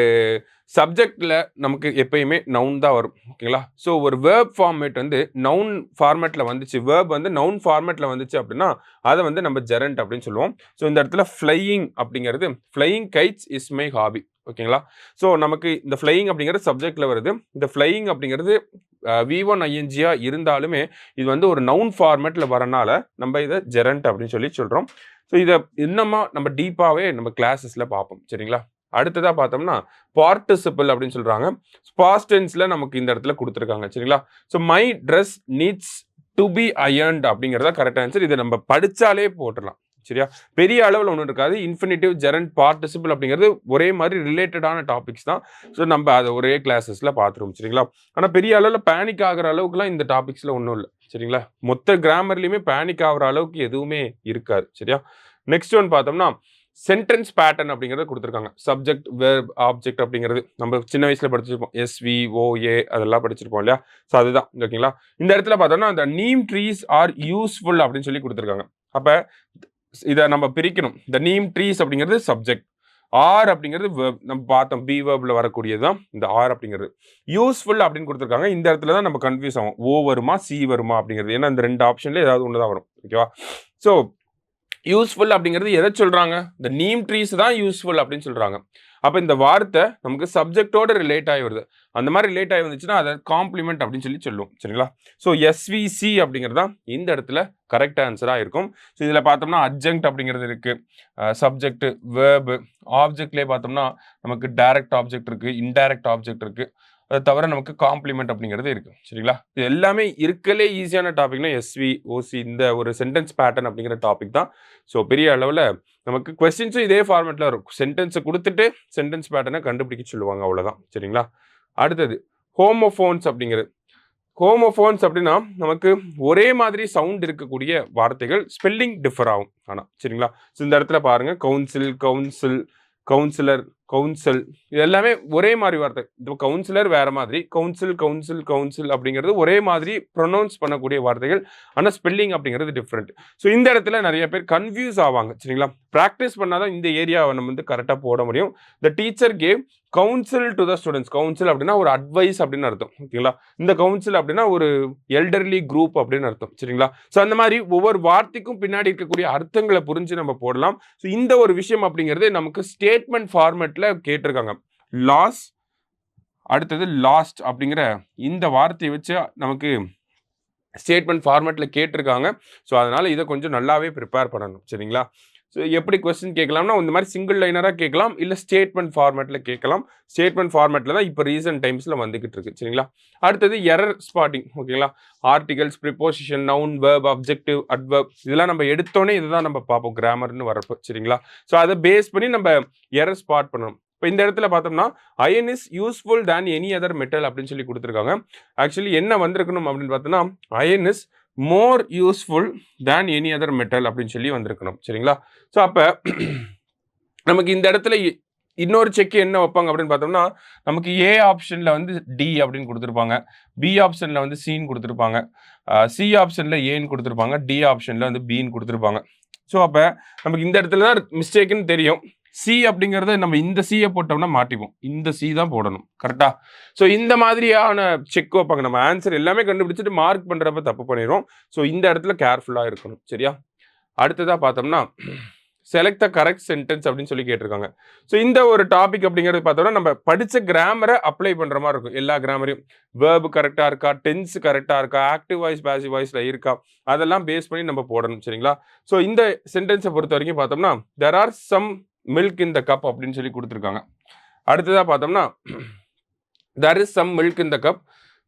சப்ஜெக்டில் நமக்கு எப்பயுமே நவுன் தான் வரும். ஓகேங்களா? ஸோ ஒரு வேர்ப் ஃபார்மேட் வந்து நவுன் ஃபார்மேட்டில் வந்துச்சு, வேர்ப் வந்து நவுன் ஃபார்மேட்டில் வந்துச்சு அப்படின்னா அதை வந்து நம்ம ஜெரண்ட் அப்படின்னு சொல்லுவோம். ஸோ இந்த இடத்துல ஃப்ளையிங் அப்படிங்கிறது flying guides is my hobby. ஓகேங்களா? ஸோ நமக்கு இந்த ஃப்ளையிங் அப்படிங்கிறது சப்ஜெக்டில் வருது. இந்த ஃப்ளையிங் அப்படிங்கிறது V1 ING இருந்தாலுமே இது வந்து ஒரு நவுன் ஃபார்மேட்டில் வரனால நம்ம இதை ஜெரண்ட் அப்படின்னு சொல்லி சொல்கிறோம். ஸோ இதை இன்னமா நம்ம டீப்பாகவே நம்ம கிளாஸஸில் பார்ப்போம். சரிங்களா? அடுத்ததாக பார்த்தோம்னா பார்ட்டிசிபிள் அப்படின்னு சொல்கிறாங்க. பாஸ்ட் டென்ஸில் நமக்கு இந்த இடத்துல கொடுத்துருக்காங்க. சரிங்களா? So my dress needs to be ironed அப்படிங்கிறதா கரெக்ட் ஆன்சர். இதை நம்ம படித்தாலே போட்டுடலாம். சரியா? பெரிய அளவில் ஒன்றும் இருக்காது. இன்ஃபினிட்டிவ், ஜெரண்ட், பார்ட்டிசிபிள் அப்படிங்கிறது ஒரே மாதிரி ரிலேட்டடான டாபிக்ஸ் தான். ஸோ நம்ம அதை ஒரே கிளாஸஸில் பார்த்துருவோம். சரிங்களா? ஆனால் பெரிய அளவில் பேனிக் ஆகிற அளவுக்குலாம் இந்த டாபிக்ஸில் ஒன்றும் இல்லை. சரிங்களா? மொத்த கிராமர்லையுமே பேனிக் ஆகிற அளவுக்கு எதுவுமே இருக்காது. சரியா? நெக்ஸ்ட் ஒன் பார்த்தோம்னா சென்டென்ஸ் பேட்டர்ன் அப்படிங்கிறத கொடுத்துருக்காங்க. சப்ஜெக்ட், வெர்ப், ஆப்ஜெக்ட் அப்படிங்கிறது நம்ம சின்ன வயசில் படிச்சிருப்போம். SVOA அதெல்லாம் படிச்சிருப்போம் இல்லையா? ஸோ அதுதான். ஓகேங்களா? இந்த இடத்துல பார்த்தோம்னா அந்த நீம் ட்ரீஸ் ஆர் யூஸ்ஃபுல் அப்படின்னு சொல்லி கொடுத்துருக்காங்க. அப்போ இதை நம்ம பிரிக்கணும். இந்த நீம் ட்ரீஸ் அப்படிங்கிறது சப்ஜெக்ட், ஆர் அப்படிங்கிறது வெர்ப். நம்ம பார்த்தோம் பி வேர்ப்ல வரக்கூடியது தான் இந்த ஆர் அப்படிங்கிறது. யூஸ்ஃபுல் அப்படின்னு கொடுத்துருக்காங்க. இந்த இடத்துல தான் நம்ம கன்ஃபியூஸ் ஆகும், ஓ வருமா சி வருமா அப்படிங்கிறது. ஏன்னா இந்த ரெண்டு ஆப்ஷன்ல ஏதாவது ஒன்று தான் வரும். ஓகேவா? ஸோ யூஸ்ஃபுல் அப்படிங்கிறது எதை சொல்றாங்க? இந்த நீம் ட்ரீஸ் தான் யூஸ்ஃபுல் அப்படின்னு சொல்றாங்க. அப்போ இந்த வார்த்தை நமக்கு சப்ஜெக்டோட ரிலேட் ஆகி வருது. அந்த மாதிரி ரிலேட் ஆகி வந்துச்சுன்னா அதை காம்ப்ளிமெண்ட் அப்படின்னு சொல்லி சொல்லுவோம். சரிங்களா? ஸோ SVC அப்படிங்கிறது தான் இந்த இடத்துல கரெக்ட் ஆன்சராக இருக்கும். ஸோ இதில் பார்த்தோம்னா அட்ஜங்க்ட் அப்படிங்கிறது இருக்கு, சப்ஜெக்ட், வேர்பு, ஆப்ஜெக்ட்லேயே பார்த்தோம்னா நமக்கு டைரக்ட் ஆப்ஜெக்ட் இருக்கு, இன்டைரக்ட் ஆப்ஜெக்ட் இருக்கு. அதை தவிர நமக்கு காம்ப்ளிமெண்ட் அப்படிங்கிறது இருக்கு. சரிங்களா? இது எல்லாமே இருக்கலே ஈஸியான டாபிக்னா SVOC இந்த ஒரு சென்டென்ஸ் பேட்டர்ன் அப்படிங்கிற டாபிக் தான். ஸோ பெரிய அளவில் நமக்கு கொஸ்டின்ஸும் இதே ஃபார்மேட்டில் இருக்கும். சென்டென்ஸை கொடுத்துட்டு சென்டென்ஸ் பேட்டர்னை கண்டுபிடிக்க சொல்லுவாங்க, அவ்வளோதான். சரிங்களா? அடுத்தது ஹோமோஃபோன்ஸ் அப்படிங்கிறது. ஹோமோஃபோன்ஸ் அப்படின்னா நமக்கு ஒரே மாதிரி சவுண்ட் இருக்கக்கூடிய வார்த்தைகள், ஸ்பெல்லிங் டிஃபர் ஆகும் ஆனால். சரிங்களா? ஸோ இந்த இடத்துல பாருங்க, கவுன்சில், கவுன்சில், கவுன்சிலர், கவுன்சில், இது எல்லாமே ஒரே மாதிரி வார்த்தை. இப்போ கவுன்சிலர் வேற மாதிரி, கவுன்சில், கவுன்சில், கவுன்சில் அப்படிங்கிறது ஒரே மாதிரி ப்ரொனவுன்ஸ் பண்ணக்கூடிய வார்த்தைகள், ஆனால் ஸ்பெல்லிங் அப்படிங்கிறது டிஃப்ரெண்ட். ஸோ இந்த இடத்துல நிறைய பேர் கன்ஃபியூஸ் ஆவாங்க. சரிங்களா? ப்ராக்டிஸ் பண்ணாதான் இந்த ஏரியாவை நம்ம வந்து கரெக்டாக போட முடியும். The teacher gave council to the students. Council அப்படின்னா ஒரு அட்வைஸ் அப்படின்னு அர்த்தம். ஓகேங்களா? இந்த கவுன்சில் அப்படின்னா ஒரு எல்டர்லி குரூப் அப்படின்னு அர்த்தம். சரிங்களா? ஸோ அந்த மாதிரி ஒவ்வொரு வார்த்தைக்கும் பின்னாடி இருக்கக்கூடிய அர்த்தங்களை புரிஞ்சு நம்ம போடலாம். ஸோ இந்த ஒரு விஷயம் அப்படிங்கிறது நமக்கு ஸ்டேட்மெண்ட் ஃபார்மேட்ல கேட்டிருக்காங்க. லாஸ், அடுத்தது லாஸ்ட் அப்படிங்கிற இந்த வார்த்தையை வச்சு நமக்கு ஸ்டேட்மெண்ட் ஃபார்மேட்ல கேட்டிருக்காங்க. ஸோ அதனால இதை கொஞ்சம் நல்லாவே ப்ரிப்பேர் பண்ணணும். சரிங்களா? ஸோ எப்படி கொஸ்டின் கேட்கலாம்னா இந்த மாதிரி சிங்கிள் லைனராக கேட்கலாம், இல்லை ஸ்டேட்மெண்ட் ஃபார்மேட்டில் கேட்கலாம். ஸ்டேட்மெண்ட் ஃபார்மேட்டில் தான் இப்போ ரீசன்ட் டைம்ஸில் வந்துகிட்டு இருக்கு. சரிங்களா? அடுத்தது எரர் ஸ்பாட்டிங். ஓகேங்களா? Articles, preposition, noun, verb, objective, adverb இதெல்லாம் நம்ம எடுத்தோன்னே இதுதான் நம்ம பார்ப்போம் கிராமர்னு வரப்போ. சரிங்களா? ஸோ அதை பேஸ் பண்ணி நம்ம எரர் ஸ்பாட் பண்ணணும். இப்போ இந்த இடத்துல பார்த்தோம்னா iron is useful than any other metal அப்படின்னு சொல்லி கொடுத்துருக்காங்க. ஆக்சுவலி என்ன வந்திருக்கணும் அப்படின்னு பார்த்தோம்னா iron is more useful than any other metal அப்படின்னு சொல்லி வந்திருக்கணும். சரிங்களா? ஸோ அப்போ நமக்கு இந்த இடத்துல இன்னொரு செக் என்ன வைப்பாங்க அப்படின்னு பார்த்தோம்னா, நமக்கு ஏ ஆப்ஷன்ல வந்து டி அப்படின்னு குடுத்திருப்பாங்க. பி ஆப்ஷன்ல வந்து சின்னு குடுத்திருப்பாங்க. சி ஆப்ஷன்ல ஏன்னு குடுத்திருப்பாங்க. டி ஆப்ஷன்ல வந்து பின்னு குடுத்திருப்பாங்க. ஸோ அப்ப நமக்கு இந்த இடத்துல தான் மிஸ்டேக்குன்னு தெரியும். சி அப்படிங்கிறத நம்ம இந்த சிய போட்டோம்னா மாட்டிப்போம். இந்த சி தான் போடணும். கரெக்ட்டா? ஸோ இந்த மாதிரியான செக் வைப்பாங்க. நம்ம ஆன்சர் எல்லாமே கண்டுபிடிச்சுட்டு மார்க் பண்றப்ப தப்பு பண்ணிருவோம். ஸோ இந்த இடத்துல கேர்ஃபுல்லா இருக்கணும். சரியா? அடுத்ததா பார்த்தோம்னா, செலக்ட் த கரெக்ட் சென்டென்ஸ் அப்படின்னு சொல்லி கேட்டிருக்காங்க. ஸோ இந்த ஒரு டாபிக் அப்படிங்கிறது பார்த்தோம்னா, நம்ம படிச்ச கிராமரை அப்ளை பண்ற மாரி இருக்கும். எல்லா கிராமரையும். வெர்ப் கரெக்ட்டா இருக்கா? டென்ஸ் கரெக்ட்டா இருக்கா? ஆக்டிவ் வாய்ஸ், பாசிவ் வாய்ஸ்ல இருக்கா? அதெல்லாம் பேஸ் பண்ணி நம்ம போடணும். சரிங்களா? ஸோ இந்த சென்டென்ஸை பொறுத்தவரைக்கும் பார்த்தோம்னா, there are some milk in the cup அப்படின்னு சொல்லி குடுத்திருக்காங்க. அடுத்ததா பார்த்தோம்னா, there is some milk in the cup.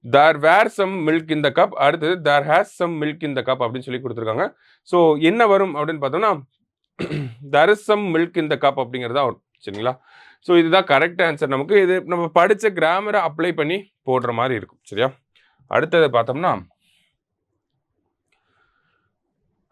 There were some milk in the cup. அடுத்தது there has some milk in the cup அப்படின்னு சொல்லி குடுத்திருக்காங்க. ஸோ என்ன வரும் அப்படின்னு பார்த்தோம்னா, there is some milk in the cup அப்படிங்கிறதா வரும். சரிங்களா? ஸோ இதுதான் கரெக்ட் ஆன்சர் நமக்கு. இது நம்ம படிச்ச கிராமரை அப்ளை பண்ணி போடுற மாரி இருக்கும். சரியா? அடுத்தது பார்த்தோம்னா,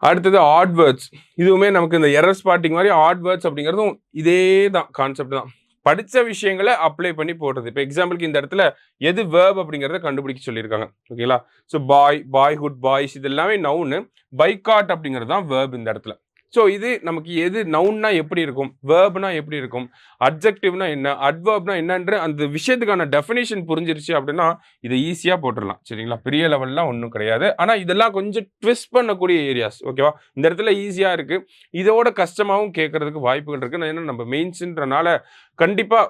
அடுத்தது ஆட் வேர்ட்ஸ். இதுவுமே நமக்கு இந்த எரர் ஸ்பாட்டிங் மாரி ஆட் வேர்ட்ஸ் அப்படிங்கிறதும் இதே தான் கான்செப்ட் தான். படிச்ச விஷயங்கள அப்ளை பண்ணி போடுறது. இப்போ எக்ஸாம்பிளுக்கு இந்த இடத்துல எது வெர்ப் அப்படிங்கிறத கண்டுபிடிக்க சொல்லியிருக்காங்க. ஓகேங்களா? ஸோ பாய், பாய்ஹுட், பாய்ஸ் இது எல்லாமே நவுனு. பைகாட் அப்படிங்கிறது தான் வெர்ப் இந்த இடத்துல. ஸோ இது நமக்கு எது நவுன்னா எப்படி இருக்கும்? வெர்ப்னா எப்படி இருக்கும்? அட்ஜெக்டிவ்னா என்ன? அட்வெர்ப்னா என்னன்ற அந்த விஷயத்துக்கான டெஃபினிஷன் புரிஞ்சிருச்சு அப்படின்னா, இத ஈஸியா போட்டுறலாம். சரிங்களா? பெரிய லெவல்லாம் ஒண்ணும் கிடையாது. ஆனா இதெல்லாம் கொஞ்சம் ட்விஸ்ட் பண்ணக்கூடிய ஏரியாஸ். ஓகேவா? இந்த இடத்துல ஈஸியா இருக்கு. இதோட கஷ்டமாவும் கேட்கறதுக்கு வாய்ப்புகள் இருக்கு. ஏன்னா நம்ம மெயின்ஸ்ன்றனால கண்டிப்பா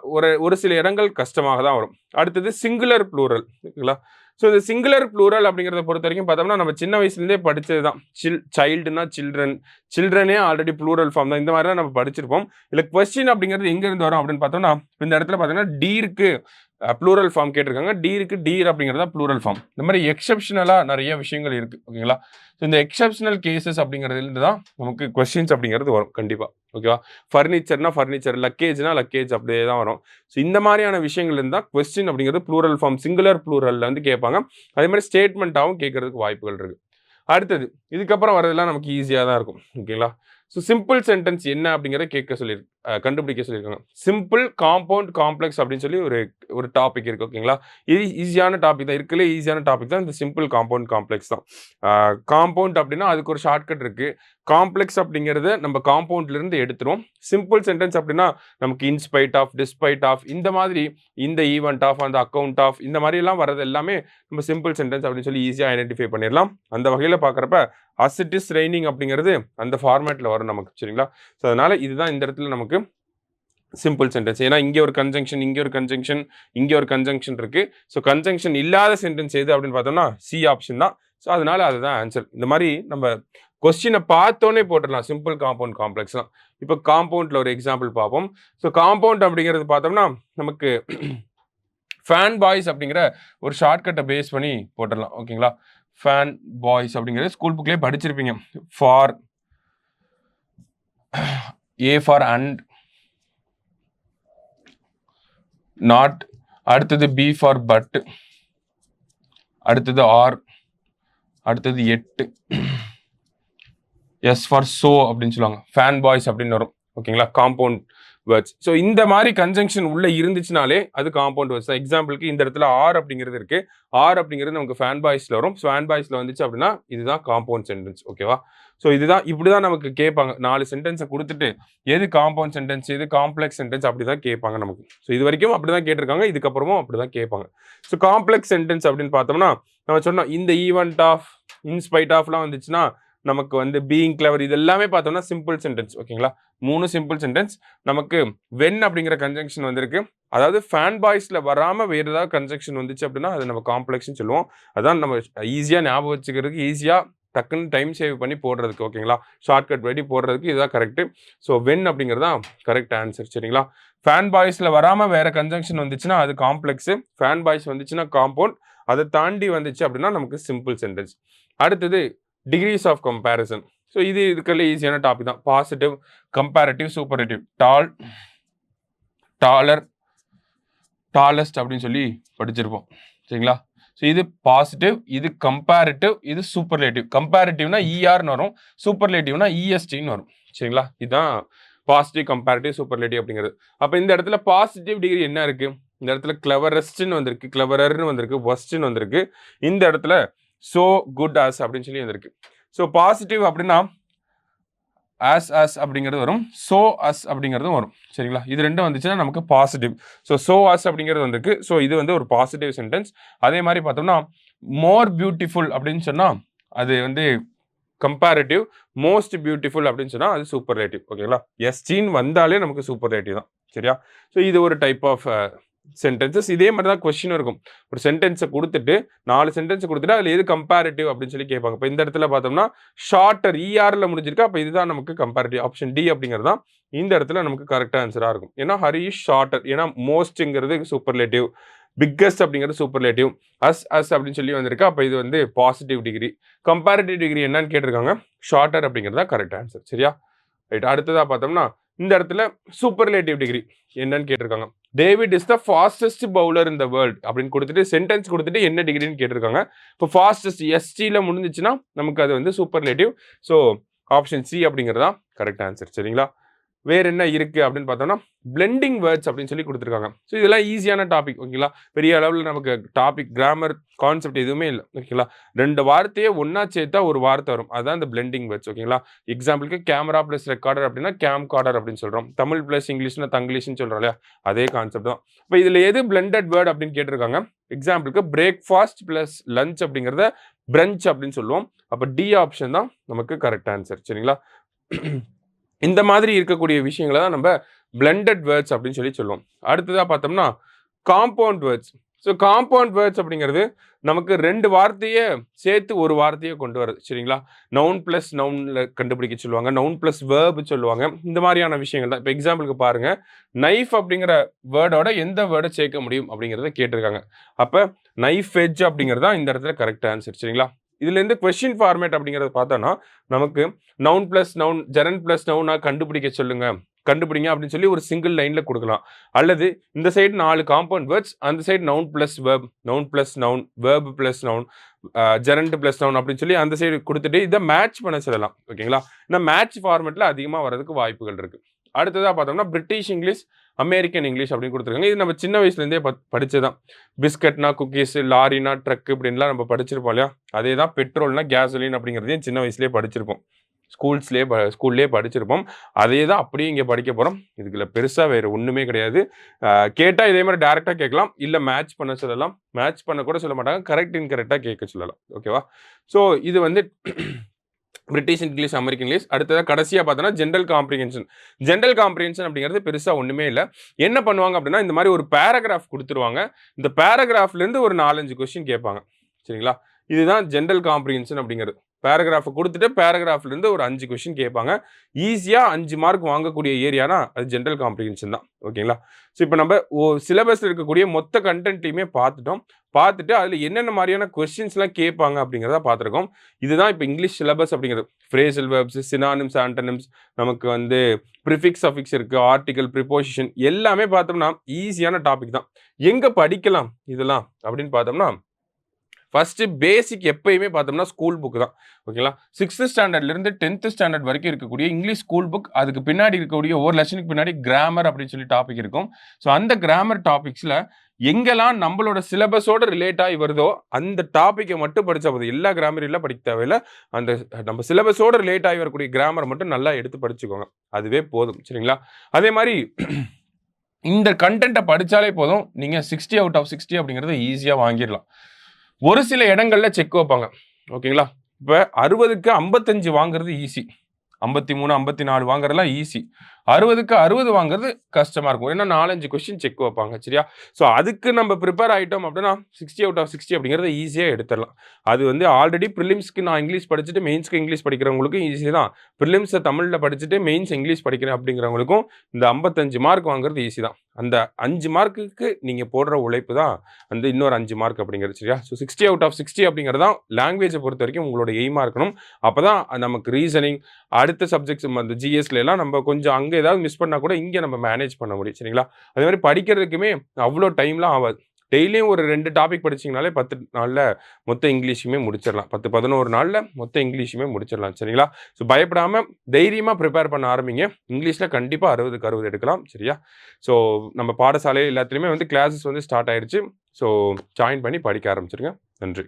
ஒரு சில இடங்கள் கஷ்டமாக தான் வரும். அடுத்தது சிங்குலர் ப்ளூரல். ஓகேங்களா? ஸோ இந்த சிங்குலர் ப்ளூரல் அப்படிங்கிறத பொறுத்த வரைக்கும் பார்த்தோம்னா, நம்ம சின்ன வயசுலேருந்தே படிச்சது தான். சைல்டுனா சில்ட்ரன். சில்ட்ரனே ஆல்ரெடி ப்ளூரல் ஃபார்ம் தான். இந்த மாதிரி தான் நம்ம படிச்சிருப்போம். இதுல கொஸ்டின் அப்படிங்கிறது எங்க இருந்து வரும் அப்படின்னு பார்த்தோம்னா, இந்த இடத்துல பார்த்தீங்கன்னா டீருக்கு ப்ளூரல் ஃபார்ம் கேட்டிருக்காங்க. டீருக்கு டீர் அப்படிங்கிறது தான் ப்ளூரல் ஃபார்ம். இந்த மாதிரி எக்ஸெப்ஷனலா நிறைய விஷயங்கள் இருக்கு. ஓகேங்களா? ஸோ இந்த எக்ஸெப்ஷனல் கேசஸ் அப்படிங்கிறதுல தான் நமக்கு கொஸ்டின்ஸ் அப்படிங்கிறது வரும் கண்டிப்பா. ஓகேவா? ஃபர்னிச்சர்னா ஃபர்னிச்சர், லக்கேஜ்னா லக்கேஜ் அப்படியே தான் வரும். ஸோ இந்த மாதிரியான விஷயங்கள் இருந்தால் கொஸ்டின் அப்படிங்கிறது ப்ளூரல் ஃபார்ம் சிங்குலர் ப்ளூரல்ல வந்து கேட்பாங்க. அதே மாதிரி ஸ்டேட்மெண்ட்டாகவும் கேட்கறதுக்கு வாய்ப்புகள் இருக்கு. அடுத்தது இதுக்கப்புறம் வரதெல்லாம் நமக்கு ஈஸியாக தான் இருக்கும். ஓகேங்களா? ஸோ சிம்பிள் சென்டென்ஸ் என்ன அப்படிங்கிறத கண்டுபிடிக்க சொல்லியிருக்காங்க. சிம்பிள், காம்பவுண்ட், காம்ப்ளெக்ஸ் அப்படின்னு சொல்லி ஒரு டாபிக் இருக்கு. ஓகேங்களா? இது ஈஸியான டாபிக் தான். இருக்கலே ஈஸியான டாபிக் தான் இந்த சிம்பிள், காம்பவுண்ட், காம்ப்ளெக்ஸ் தான். காம்பவுண்ட் அப்படின்னா அதுக்கு ஒரு ஷார்ட்கட் இருக்கு. காம்ப்ளெக்ஸ் அப்படிங்கிறத நம்ம காம்பவுண்ட்ல இருந்து எடுத்துரும். சிம்பிள் சென்டென்ஸ் அப்படின்னா நமக்கு இன்ஸ்பைட் ஆஃப், டிஸ்பைட் ஆஃப் இந்த மாதிரி இந்த ஈவெண்ட் ஆஃப், அந்த அக்கவுண்ட் ஆஃப் இந்த மாதிரி எல்லாம் வரது எல்லாமே நம்ம சிம்பிள் சென்டென்ஸ் அப்படின்னு சொல்லி ஈஸியாக ஐடென்டிஃபை பண்ணிடலாம். அந்த வகையில் பார்க்குறப்ப அஸ் இட் இஸ் ரெய்னிங் அப்படிங்கிறது அந்த ஃபார்மேட்டில் வரும் நமக்கு. சரிங்களா? ஸோ அதனால இதுதான் இந்த இடத்துல நமக்கு சிம்பிள் சென்டென்ஸ். ஏன்னா இங்கே ஒரு கன்ஜங்ஷன், இங்கே ஒரு கன்ஜங்ஷன், இங்கே ஒரு கன்ஜங்ஷன் இருக்கு. ஸோ கன்ஜங்ஷன் இல்லாத சென்டென்ஸ் எது அப்படின்னு பார்த்தோம்னா சி ஆப்ஷன் தான். ஸோ அதனால அதுதான் ஆன்சர். இந்த மாதிரி நம்ம கொஸ்டினை பார்த்தோன்னே போட்டுடலாம். சிம்பிள், காம்பவுண்ட், காம்ப்ளெக்ஸ்லாம். இப்போ காம்பவுண்டில் ஒரு எக்ஸாம்பிள் பார்ப்போம். ஸோ காம்பவுண்ட் அப்படிங்கிறது பார்த்தோம்னா நமக்கு ஃபேன் பாய்ஸ் அப்படிங்கிற ஒரு ஷார்ட்கட்டை பேஸ் பண்ணி போட்டுடலாம். ஓகேங்களா? ஃபேன் பாய்ஸ் அப்படிங்கிறது ஸ்கூல் புக்லேயே படிச்சிருப்பீங்க. For A for and, not, அடுத்தது பி ஃபார் பட், அடுத்தது ஆர், அடுத்தது எட்டு, எஸ் ஃபார் சோ அப்படின்னு சொல்லுவாங்க. ஃபேன் பாய்ஸ் அப்படின்னு வரும். ஓகேங்களா? Compound words. ஸோ இந்த மாதிரி கன்ஜங்ஷன் உள்ள இருந்துச்சுனாலே அது காம்பவுண்ட் வேர்ட்ஸ் தான். எக்ஸாம்பிளுக்கு இந்த இடத்துல ஆர் அப்படிங்கிறது இருக்கு. ஆர் அப்படிங்கிறது நமக்கு ஃபேன் பாய்ஸ்ல வரும். ஃபேன் பாய்ஸ்ல வந்துச்சு அப்படின்னா இதுதான் காம்பவுண்ட் சென்டென்ஸ். ஓகேவா? ஸோ இதுதான் இப்படிதான் நமக்கு கேட்பாங்க. 4 சென்டென்ஸை கொடுத்துட்டு எது காம்பவுண்ட் சென்டென்ஸ், எது காம்ப்ளெக்ஸ் சென்டென்ஸ் அப்படிதான் கேட்பாங்க நமக்கு. ஸோ இது வரைக்கும் அப்படிதான் கேட்டிருக்காங்க. இதுக்கப்புறமும் அப்படிதான் கேட்பாங்க. ஸோ காம்ப்ளெக்ஸ் சென்டென்ஸ் அப்படின்னு பார்த்தோம்னா நம்ம சொன்னோம் இந்த ஈவெண்ட் ஆஃப், இன்ஸ்பைட் ஆஃப்லாம் வந்துச்சுன்னா நமக்கு வந்து பீயிங் கிளவர் இது எல்லாமே பார்த்தோம்னா சிம்பிள் சென்டென்ஸ். ஓகேங்களா? 3 சிம்பிள் சென்டென்ஸ். நமக்கு வென் அப்படிங்கிற கன்ஜங்ஷன் வந்திருக்கு. அதாவது ஃபேன் பாய்ஸ்ல வராம வேற ஏதாவது கன்ஜங்ஷன் வந்துச்சு அப்படின்னா அது நம்ம காம்ப்ளெக்ஸ்னு சொல்லுவோம். அதான் நம்ம ஈஸியா ஞாபகம் வச்சுக்கிறதுக்கு, ஈஸியா டக்குன்னு டைம் சேவ் பண்ணி போடுறதுக்கு. ஓகேங்களா? ஷார்ட்கட் படி போடுறதுக்கு இதுதான் கரெக்ட். ஸோ வென் அப்படிங்கிறது தான் கரெக்ட் ஆன்சர். சரிங்களா? ஃபேன் பாய்ஸ்ல வராம வேற கன்ஜங்ஷன் வந்துச்சுன்னா அது காம்ப்ளெக்ஸ். ஃபேன் பாய்ஸ் வந்துச்சுன்னா காம்பவுண்ட். அதை தாண்டி வந்துச்சு அப்படின்னா நமக்கு சிம்பிள் சென்டென்ஸ். அடுத்தது டிகிரிஸ் ஆஃப் கம்பேரிசன். ஸோ இது இருக்கிறதுல ஈஸியான டாபிக் தான். Positive, comparative, superlative. Tall, taller, tallest அப்படின்னு சொல்லி படிச்சிருப்போம். சரிங்களா? ஸோ இது பாசிட்டிவ், இது கம்பேரிட்டிவ், இது சூப்பர்லேட்டிவ். கம்பேரிட்டிவ்னா இஆர்னு வரும், சூப்பர்லேட்டிவ்னா இஎஸ்டின்னு வரும். சரிங்களா? இதுதான் பாசிட்டிவ், கம்பேரிட்டிவ், சூப்பர்லேட்டிவ் அப்படிங்கிறது. அப்போ இந்த இடத்துல பாசிட்டிவ் டிகிரி என்ன இருக்கு? இந்த இடத்துல கிளவரஸ்ட்னு வந்திருக்கு, கிளவரர்னு வந்திருக்கு, ஒஸ்ட்னு வந்திருக்கு. இந்த இடத்துல சோ குட் ஆஸ் அப்படின்னு சொல்லி வந்திருக்கு. ஸோ பாசிட்டிவ் அப்படின்னா ஆஸ் அப்படிங்கிறது வரும், சோ அஸ் அப்படிங்கிறதும் வரும். சரிங்களா? இது ரெண்டும் வந்துச்சுன்னா நமக்கு பாசிட்டிவ். ஸோ அஸ் அப்படிங்கிறது வந்திருக்கு. ஸோ இது வந்து ஒரு பாசிட்டிவ் சென்டென்ஸ். அதே மாதிரி பார்த்தோம்னா மோர் பியூட்டிஃபுல் அப்படின்னு சொன்னா அது வந்து கம்பேரிட்டிவ், மோஸ்ட் பியூட்டிஃபுல் அப்படின்னு சொன்னா அது சூப்பர்லேட்டிவ். ஓகேங்களா? எஸ்டின்னு வந்தாலே நமக்கு சூப்பர்லேட்டிவ் தான். சரியா? ஸோ இது ஒரு டைப் ஆஃப் சென்டென்சஸ். இதே மாதிரி தான் கொஸ்டின் இருக்கும். ஒரு சென்டென்ஸை கொடுத்துட்டு 4 சென்டென்ஸ் கொடுத்துட்டு அதில் எது கம்பேரிட்டிவ் அப்படின்னு சொல்லி கேட்பாங்க. இப்போ இந்த இடத்துல பார்த்தோம்னா ஷார்ட்டர் இஆர்ல முடிஞ்சிருக்கு. அப்போ இதுதான் நமக்கு கம்பேரிட்டிவ். ஆப்ஷன் டி அப்படிங்கிறது தான் இந்த இடத்துல நமக்கு கரெக்டாக ஆன்சராக இருக்கும். ஏன்னா ஹரி இஸ் ஷார்ட்டர். ஏன்னா மோஸ்ட்ங்கிறது சூப்பர்லேட்டிவ், பிக்கஸ்ட் அப்படிங்கிறது சூப்பர்லேட்டிவ், அஸ் அப்படின்னு சொல்லி வந்திருக்கு. அப்போ இது வந்து பாசிட்டிவ் டிகிரி. கம்பேரிட்டிவ் டிகிரி என்னன்னு கேட்டிருக்காங்க, ஷார்ட்டர் அப்படிங்கிறது தான் கரெக்ட் ஆன்சர். சரியா? ரைட். அடுத்ததாக பார்த்தோம்னா இந்த இடத்துல சூப்பர்லேட்டிவ் டிகிரி என்னன்னு கேட்டிருக்காங்க. David is the fastest bowler in the world அப்படின்னு கொடுத்துட்டு சென்டென்ஸ் கொடுத்துட்டு என்ன டிகிரின்னு கேட்டிருக்காங்க. இப்போ ஃபாஸ்டஸ்ட் எஸ்டியில் முடிஞ்சிச்சுன்னா நமக்கு அது வந்து சூப்பர்லேட்டிவ். ஸோ ஆப்ஷன் சி அப்படிங்கிறதா கரெக்ட் ஆன்சர். சரிங்களா? வேற என்ன இருக்கு அப்படின்னு பார்த்தோம்னா பிளெண்டிங் வேர்ட்ஸ் அப்படின்னு சொல்லி கொடுத்துருக்காங்க. ஸோ இதெல்லாம் ஈஸியான டாபிக். ஓகேங்களா? பெரிய அளவில் நமக்கு டாபிக், கிராமர், கான்செப்ட் எதுவுமே இல்லை. ஓகேங்களா? 2 வார்த்தையே ஒன்னா சேர்த்தா ஒரு வார்த்தை வரும். அதுதான் இந்த பிளெண்டிங் வேர்ட்ஸ். ஓகேங்களா? எக்ஸாம்பிளுக்கு கேமரா பிளஸ் ரெக்கார்டர் அப்படின்னா கேம் கார்டர் அப்படின்னு சொல்றோம். தமிழ் பிளஸ் இங்கிலீஷ்னா தங்கிலீஷ்னு சொல்றோம் இல்லையா? அதே கான்செப்ட் தான். இப்போ இதுல எது பிளெண்டட் வேர்ட் அப்படின்னு கேட்டிருக்காங்க. எக்ஸாம்பிளுக்கு பிரேக்ஃபாஸ்ட் பிளஸ் லஞ்ச் அப்படிங்கிறத பிரஞ்ச் அப்படின்னு சொல்லுவோம். அப்போ டி ஆப்ஷன் தான் நமக்கு கரெக்ட் ஆன்சர். சரிங்களா? இந்த மாதிரி இருக்கக்கூடிய விஷயங்களை தான் நம்ம பிளெண்டட் வேர்ட்ஸ் அப்படின்னு சொல்லி சொல்லுவோம். அடுத்ததாக பார்த்தோம்னா compound words. So compound words அப்படிங்கிறது நமக்கு 2 வார்த்தையை சேர்த்து ஒரு வார்த்தையை கொண்டு வருது. சரிங்களா? நவுன் பிளஸ் நவுன்ல கண்டுபிடிக்க சொல்லுவாங்க, நவுன் பிளஸ் வேர்பு சொல்லுவாங்க. இந்த மாதிரியான விஷயங்கள் தான். இப்போ எக்ஸாம்பிளுக்கு பாருங்க, நைஃப் அப்படிங்கிற வேர்டோட எந்த வேர்டை சேர்க்க முடியும் அப்படிங்கிறத கேட்டிருக்காங்க. அப்போ நைஃப் எட்ஜ் அப்படிங்கிறது தான் இந்த இடத்துல கரெக்ட் ஆன்சர். சரிங்களா? இதுலேருந்து கொஸ்டின் ஃபார்மேட் அப்படிங்கிறத பார்த்தோன்னா நமக்கு நவுன் பிளஸ் நவுன், ஜெரன் பிளஸ் நவுனா கண்டுபிடிங்க அப்படின்னு சொல்லி ஒரு சிங்கிள் லைன்ல கொடுக்கலாம். அல்லது இந்த சைடு 4 காம்பவுண்ட் வேர்ட்ஸ், அந்த side noun plus verb, noun plus noun, verb plus noun, gerund plus noun அப்படின்னு சொல்லி அந்த சைடு கொடுத்துட்டு இதை மேட்ச் பண்ண சொல்லலாம். ஓகேங்களா? இந்த மேட்ச் ஃபார்மேட்ல அதிகமாக வரதுக்கு வாய்ப்புகள் இருக்கு. அடுத்ததாக பார்த்தோம்னா பிரிட்டிஷ் இங்கிலீஷ், அமெரிக்கன் இங்கிலீஷ் அப்படின்னு கொடுத்துருக்காங்க. இது நம்ம சின்ன வயசுலேருந்தே படிச்சதான். பிஸ்கட்னா குக்கீஸ், லாரினா ட்ரக் இப்படின்லாம் நம்ம படிச்சிருப்போம் இல்லையா? அதே தான் பெட்ரோல்னா கேசோலின் அப்படிங்கிறதையும் சின்ன வயசுலேயே படிச்சிருப்போம். ஸ்கூல்லேயே படிச்சிருப்போம். அதே தான் அப்படியே இங்கே படிக்க போகிறோம். இதுக்குள்ள பெருசாக வேறு ஒன்றுமே கிடையாது. கேட்டால் இதே மாதிரி டேரெக்டாக கேட்கலாம், இல்லை மேட்ச் பண்ண சொல்லலாம். மேட்ச் பண்ண கூட சொல்ல மாட்டாங்க, கரெக்ட் இன்கரெக்டாக கேட்க சொல்லலாம். ஓகேவா? ஸோ இது வந்து பிரிட்டிஷ் இங்கிலீஷ், அமெரிக்கன் இங்கிலீஷ். அடுத்ததாக கடைசியாக பார்த்தோன்னா ஜென்ரல் காம்ப்ரிஹென்ஷன். ஜென்ரல் காம்ப்ரிஹென்ஷன் அப்படிங்கிறது பெருசாக ஒன்றுமே இல்லை. என்ன பண்ணுவாங்க அப்படின்னா இந்த மாதிரி ஒரு பேராகிராஃப் கொடுத்துருவாங்க. இந்த பேராகிராஃப்லேருந்து ஒரு 4-5 கொஸ்டின் கேட்பாங்க. சரிங்களா? இதுதான் ஜென்ரல் காம்ப்ரிஹென்ஷன் அப்படிங்கிறது. பேராகிராஃபை கொடுத்துட்டு பேராகிராஃப்லேருந்து ஒரு 5 கொஸ்டின் கேட்பாங்க. ஈஸியாக 5 மார்க் வாங்கக்கூடிய ஏரியானா அது ஜென்ரல் காம்ப்ரிஹென்ஷன் தான். ஓகேங்களா? ஸோ இப்போ நம்ம சிலபஸில் இருக்கக்கூடிய மொத்த கண்டென்ட்டையுமே பார்த்துட்டு அதில் என்னென்ன மாதிரியான கொஸ்டின்ஸ்லாம் கேட்பாங்க அப்படிங்கிறத பார்த்துருக்கோம். இதுதான் இப்போ இங்கிலீஷ் சிலபஸ் அப்படிங்கிறது. ஃப்ரேசல் வெர்ப்ஸ், சினானிம்ஸ், ஆண்டனிம்ஸ், நமக்கு வந்து ப்ரிஃபிக்ஸ், அஃபிக்ஸ் இருக்குது, ஆர்டிகல், ப்ரிப்போசிஷன் எல்லாமே பார்த்தோம்னா ஈஸியான டாபிக் தான். எங்கே படிக்கலாம் இதெல்லாம் அப்படின்னு பார்த்தோம்னா ஃபர்ஸ்ட் பேசிக் எப்பயுமே பார்த்தோம்னா ஸ்கூல் புக் தான். ஓகேங்களா? 6th ஸ்டாண்டர்ட்லேருந்து 10th ஸ்டாண்டர்ட் வரைக்கும் இருக்கக்கூடிய இங்கிலீஷ் ஸ்கூல் புக், அதுக்கு பின்னாடி இருக்கக்கூடிய ஒவ்வொரு லெசனுக்கு பின்னாடி கிராமர் அப்படின்னு சொல்லி டாபிக் இருக்கும். ஸோ அந்த கிராமர் டாபிக்ஸில் எங்கெல்லாம் நம்மளோட சிலபஸோட ரிலேட் ஆகி வருதோ அந்த டாப்பிக்கை மட்டும் படித்தா போதும். எல்லா கிராமரையும் படிக்க தேவையில்லை. அந்த நம்ம சிலபஸோட ரிலேட் ஆகி வரக்கூடிய கிராமரை மட்டும் நல்லா எடுத்து படிச்சுக்கோங்க. அதுவே போதும். சரிங்களா? அதே மாதிரி இந்த கண்டென்ட்டை படித்தாலே போதும், நீங்கள் 60 out of 60 அப்படிங்கிறத ஈஸியாக வாங்கிடலாம். ஒரு சில இடங்கள்ல செக் வைப்பாங்க. ஓகேங்களா? இப்போ 60க்கு 55 வாங்குறது ஈஸி, 53, 54 வாங்குறதுலாம் ஈஸி. 60க்கு 60 வாங்குறது கஷ்டமா இருக்கும். ஏன்னா 4-5 கொஸ்டின் செக் வைப்பாங்க. சரியா? ஸோ அதுக்கு நம்ம ப்ரிப்பேர் ஆகிட்டோம் அப்படின்னா 60 out of 60 அப்படிங்கிறத ஈஸியாக எடுத்துடலாம். அது வந்து ஆல்ரெடி ப்ரிலிம்ஸ்க்கு நான் இங்கிலீஷ் படிச்சுட்டு மெயின்ஸ்க்கு இங்கிலீஷ் படிக்கிறவங்களுக்கும் ஈஸி தான். ப்ரிலிம்ஸை தமிழில் படிச்சுட்டு மெயின்ஸ் இங்கிலீஷ் படிக்கிறேன் அப்படிங்கிறவங்களுக்கும் இந்த 55 மார்க் வாங்குறது ஈஸி தான். அந்த 5 மார்க்குக்கு நீங்கள் போடுற உழைப்பு தான் அந்த இன்னொரு 5 மார்க் அப்படிங்கிறது. சரியா? ஸோ 60 out of 60 அப்படிங்கிறது தான் லாங்குவேஜை பொறுத்த வரைக்கும் உங்களோட எய்மாக இருக்கணும். அப்போ தான் நமக்கு ரீசனிங், அடுத்த சப்ஜெக்ட்ஸ் அந்த ஜிஎஸ்ல எல்லாம் நம்ம கொஞ்சம் அங்கே ஏதாவது மிஸ் பண்ணால் கூட இங்கே நம்ம மேனேஜ் பண்ண முடியும். சரிங்களா? அதே மாதிரி படிக்கிறதுக்குமே அவ்வளோ டைம்லாம் ஆகாது. டெய்லியும் ஒரு 2 டாபிக் படிச்சீங்கனாலே 10 நாள்ல மொத்த இங்கிலீஷுமே முடிச்சிடலாம். 10, 11 நாள்ல மொத்த இங்கிலீஷுமே முடிச்சிடலாம். சரிங்களா? ஸோ பயப்படாம தைரியமா ப்ரிப்பேர் பண்ண ஆரம்பிங்க. இங்கிலீஷ்ல கண்டிப்பா 60க்கு 60 எடுக்கலாம். சரியா? ஸோ நம்ம பாடசாலை எல்லாத்துலயுமே வந்து கிளாஸஸ் வந்து ஸ்டார்ட் ஆயிருச்சு. ஸோ ஜாயின் பண்ணி படிக்க ஆரம்பிச்சுருங்க. நன்றி.